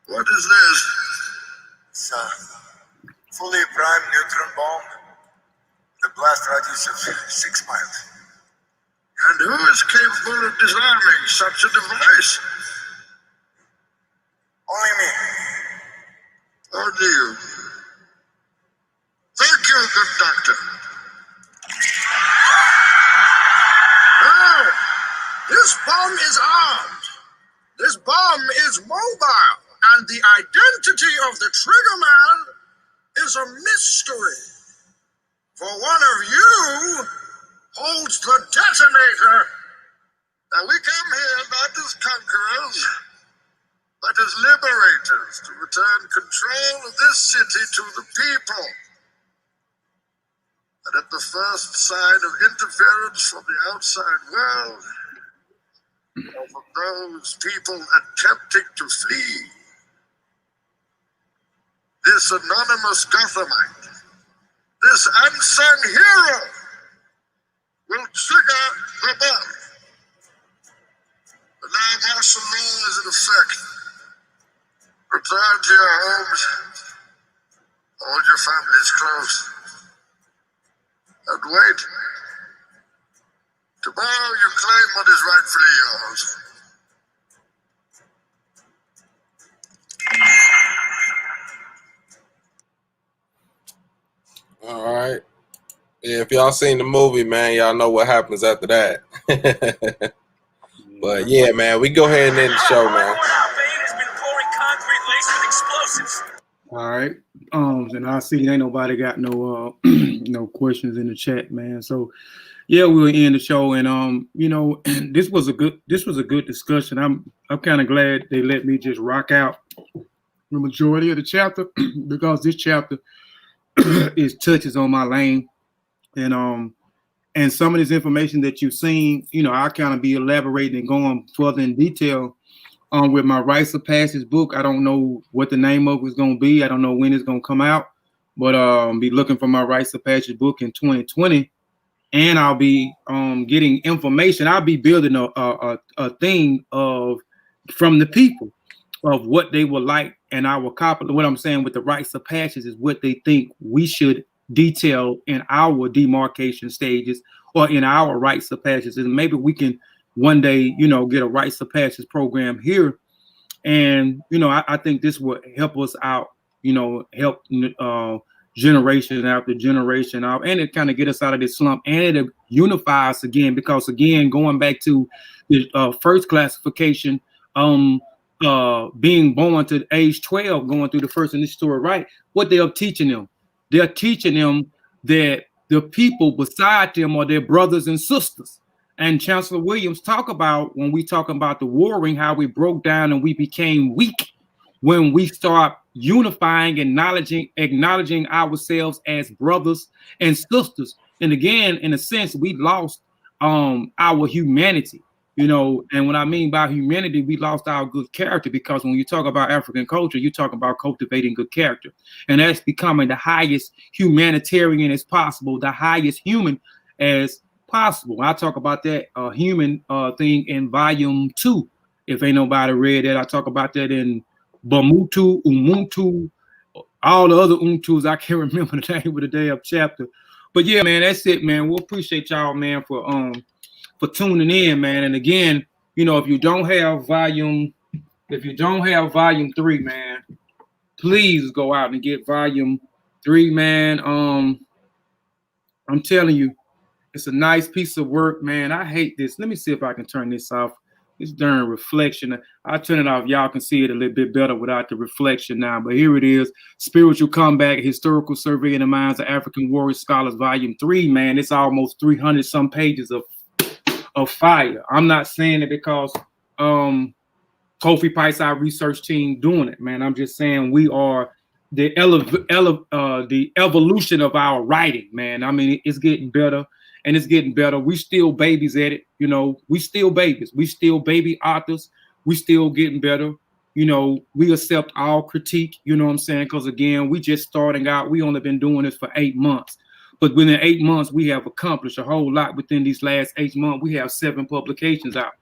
what is this? It's a fully primed neutron bomb. The blast radius of 6 miles. And who is capable of disarming such a device? Only me. Only you. you, good doctor. Now, this bomb is armed. This bomb is mobile. And the identity of the triggerman is a mystery. For one of you holds the detonator. Now we come here not as conquerors, but as liberators to return control of this city to the people. And at the first sign of interference from the outside world, or from those people attempting to flee, this anonymous Gothamite, this unsung hero, will trigger the bomb. But now martial law is in effect. Return to your homes. Hold your families close. And wait. Tomorrow you claim what is rightfully yours. All right. Yeah, if y'all seen the movie, man, y'all know what happens after that. But yeah, man, we go ahead and end the show, man. All right. And I see ain't nobody got no no questions in the chat, man. So yeah, we'll end the show. And you know, this was a good discussion. I'm kind of glad they let me just rock out the majority of the chapter because this chapter is touches on my lane. And some of this information that you've seen, you know, I'll kind of be elaborating and going further in detail with my Rites of Passage book. I don't know what the name of it is going to be. I don't know when it's going to come out, but be looking for my Rites of Passage book in 2020. And I'll be getting information. I'll be building a thing from the people of what they would like. And I will copy what I'm saying with the Rites of Passage is what they think we should detail in our demarcation stages or in our Rites of Passage. And maybe we can one day, you know, get a Rites of Passage program here. And, you know, I think this will help us out, you know, help generation after generation out, and it kind of get us out of this slump, and it unify us again, because again, going back to the first classification, being born to age 12, going through the first initiatory rite, what they are teaching them. They're teaching them that the people beside them are their brothers and sisters. And Chancellor Williams talk about, when we talk about the warring, how we broke down and we became weak when we start unifying and acknowledging ourselves as brothers and sisters. And again, in a sense, we lost our humanity, you know. And what I mean by humanity, we lost our good character, because when you talk about African culture, you talk about cultivating good character, and that's becoming the highest humanitarian as possible, the highest human as possible. I talk about that human thing in volume 2. If ain't nobody read that, I talk about that in Bamutu, Umuntu, all the other Untus. I can't remember the name of the damn chapter. But yeah, man, that's it, man. We'll appreciate y'all, man, for tuning in, man. And again, you know, if you don't have volume 3, man, please go out and get volume 3, man. I'm telling you, it's a nice piece of work, man. I hate this. Let me see if I can turn this off. This darn reflection. I'll turn it off. Y'all can see it a little bit better without the reflection now. But here it is. Spiritual Comeback, Historical Survey in the Minds of African Warrior Scholars, Volume 3, man. It's almost 300 some pages of fire. I'm not saying it because Kofi Pice, our research team, doing it, man. I'm just saying we are the evolution of our writing, man. I mean, it's getting better. And it's getting better. We still babies at it, you know. We still babies. We still baby authors. We still getting better. You know, we accept all critique, you know what I'm saying? Because again, we just starting out. We only been doing this for 8 months. But within 8 months, we have accomplished a whole lot. Within these last 8 months, we have 7 publications out.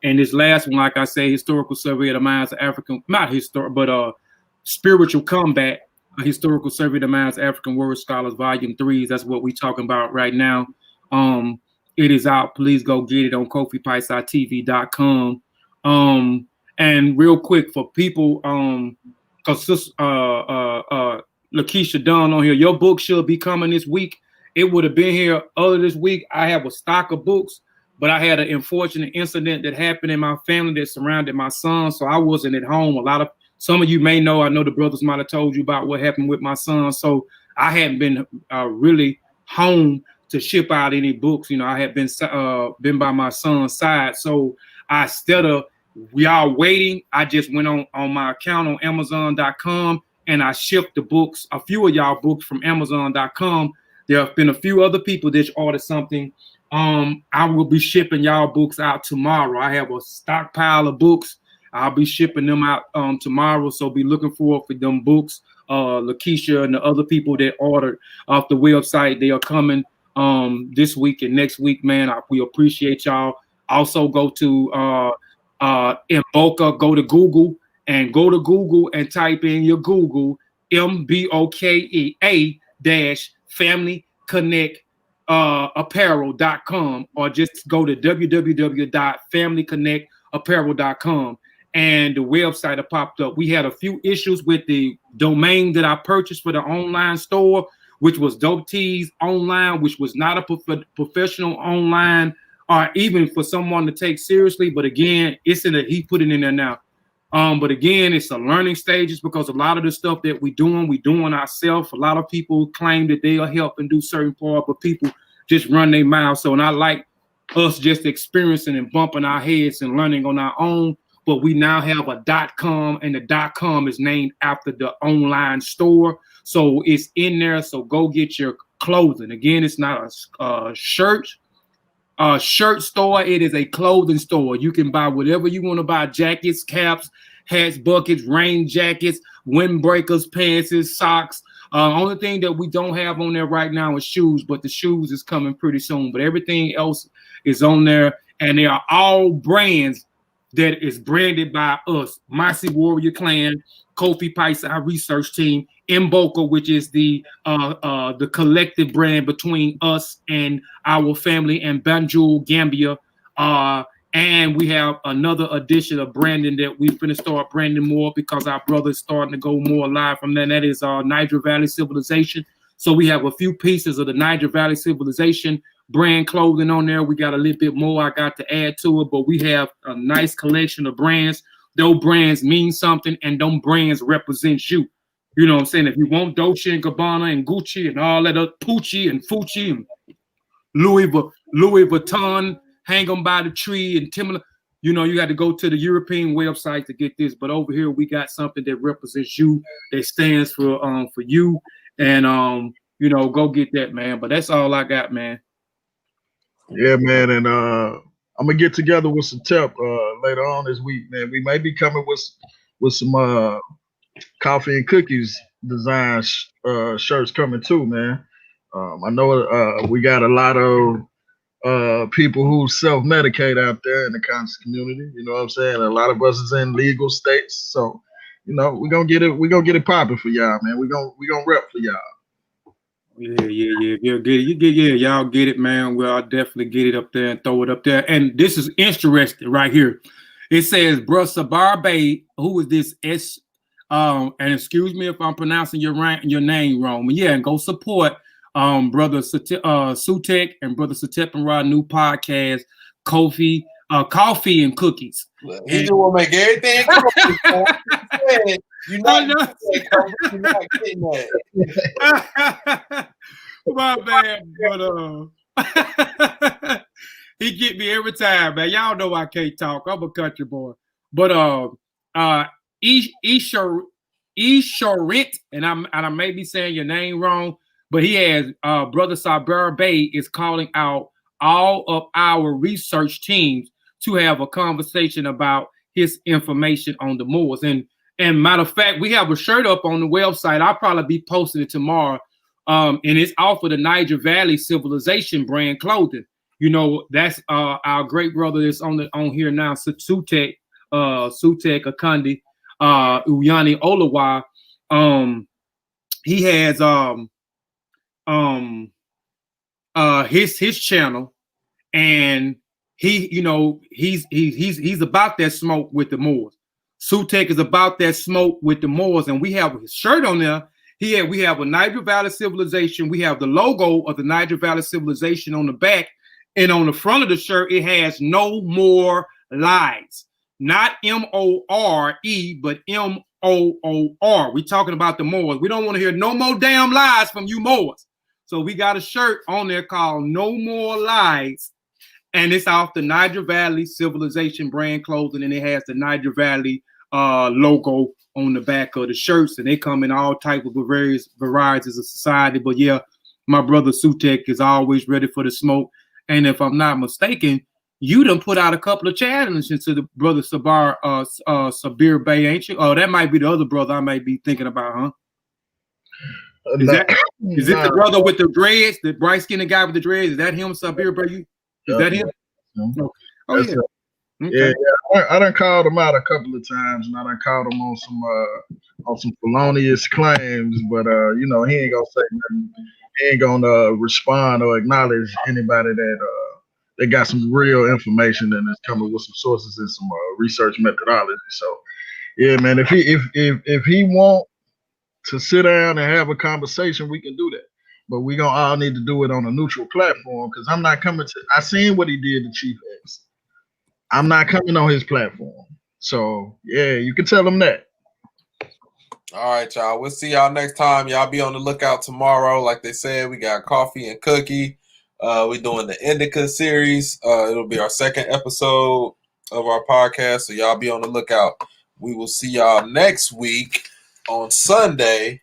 And this last one, like I say, Historical Survey of the Minds of African, not historic, but Spiritual Comeback, a Historical Survey of the Minds of African Warrior Scholars, Volume 3. That's what we talking about right now. It is out. Please go get it on KofiPiceTV.com. And real quick for people, because Lakeisha Dunn on here. Your book should be coming this week. It would have been here earlier this week. I have a stock of books, but I had an unfortunate incident that happened in my family that surrounded my son, so I wasn't at home. Some of you may know, I know the brothers might have told you about what happened with my son, so I hadn't been really home to ship out any books. You know, I had been by my son's side, so instead of y'all waiting, I just went on my account on Amazon.com and I shipped the books, a few of y'all books from Amazon.com. There have been a few other people that ordered something. I will be shipping y'all books out tomorrow. I have a stockpile of books. I'll be shipping them out tomorrow, so be looking forward for them books. Lakeisha and the other people that ordered off the website, they are coming this week and next week, man. We appreciate y'all. Also go to Mboka, go to Google and type in your Google MBOKEA Family Connect apparel.com, or just go to www.familyconnectapparel.com and the website have popped up. We had a few issues with the domain that I purchased for the online store, which was Dope Tees Online, which was not a professional online or even for someone to take seriously. But again, he put it in there now. But again, it's a learning stages, because a lot of the stuff that we doing ourselves. A lot of people claim that they'll help and do certain part, but people just run their mouth. So, and I like us just experiencing and bumping our heads and learning on our own. But we now have a .com, and the .com is named after the online store. So it's in there. So go get your clothing. Again, it's not a shirt store. It is a clothing store. You can buy whatever you want to buy: jackets, caps, hats, buckets, rain jackets, windbreakers, pants, socks. Only thing that we don't have on there right now is shoes, but the shoes is coming pretty soon. But everything else is on there, and they are all brands that is branded by us: Mossy Warrior Clan, Kofi Paisa, our research team, Mboka, which is the collective brand between us and our family, and Banjul Gambia. And we have another edition of branding that we're going to start branding more, because our brother's starting to go more live from that. And that is Niger Valley Civilization. So we have a few pieces of the Niger Valley Civilization brand clothing on there. We got a little bit more I got to add to it, but we have a nice collection of brands. Those brands mean something, and those brands represent you. You know what I'm saying? If you want Dolce and Gabbana and Gucci and all that other Pucci and Fucci and Louis Vuitton, hang them by the tree, and Timberland, you know, you got to go to the European website to get this. But over here, we got something that represents you, that stands for you, and you know, go get that, man. But that's all I got, man. Yeah, man, and I'm gonna get together with Satep later on this week, man. We may be coming with some coffee and cookies design shirts coming too, man. I know we got a lot of people who self-medicate out there in the conscious community. You know what I'm saying? A lot of us is in legal states, so you know we're gonna get it popping for y'all, man. We're gonna rep for y'all. Yeah. Y'all get it, man. Well, I'll definitely get it up there and throw it up there. And this is interesting right here. It says, Bro Sabarbe, who is this and excuse me if I'm pronouncing your name wrong. But yeah, and go support brother Sutek and brother Satep and Rod new podcast, Coffee and Cookies. He just will make everything coffee. You're not getting that. My bad, but he get me every time, man. Y'all know I can't talk. I'm a country boy. But Esharit, and I may be saying your name wrong, but he has Brother Saber Bay is calling out all of our research teams to have a conversation about his information on the Moors. And matter of fact, we have a shirt up on the website. I'll probably be posting it tomorrow. And it's off of the Niger Valley Civilization brand clothing. You know, that's our great brother that's on here now, Sutek Akandi, Uyani Olawa. He has his channel, and he's about that smoke with the Moors. Sutek is about that smoke with the Moors, and we have his shirt on there, We have a Niger Valley Civilization. We have the logo of the Niger Valley Civilization on the back, and on the front of the shirt, it has "No More Lies." Not M-O-R-E, but M-O-O-R. We're talking about the Moors. We don't want to hear no more damn lies from you Moors. So we got a shirt on there called "No More Lies," and it's off the Niger Valley Civilization brand clothing, and it has the Niger Valley logo on the back of the shirts, and they come in all types of various varieties of society. But yeah, my brother Sutek is always ready for the smoke. And if I'm not mistaken, you done put out a couple of challenges to the brother Sabir Bey, ain't you? Oh, that might be the other brother I might be thinking about, huh? Is it the brother with the dreads, the bright skinned guy with the dreads? Is that him, Sabir Bey? Is that him? Okay. Oh yeah. Okay. Yeah, I done called him out a couple of times, and I done called him on some felonious claims, but you know, he ain't gonna say nothing. He ain't gonna respond or acknowledge anybody that got some real information and is coming with some sources and some research methodology. So yeah, man, if he want to sit down and have a conversation, we can do that. But we gonna all need to do it on a neutral platform, because I'm not coming to. I seen what he did to Chief X. I'm not coming on his platform. So yeah, you can tell him that. All right, y'all. We'll see y'all next time. Y'all be on the lookout tomorrow. Like they said, we got coffee and cookie. We're doing the Indica series. It'll be our second episode of our podcast. So y'all be on the lookout. We will see y'all next week on Sunday.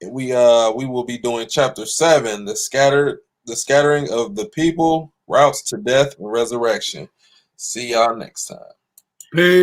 We will be doing chapter 7, the scattering of the people, routes to death and resurrection. See y'all next time. Peace.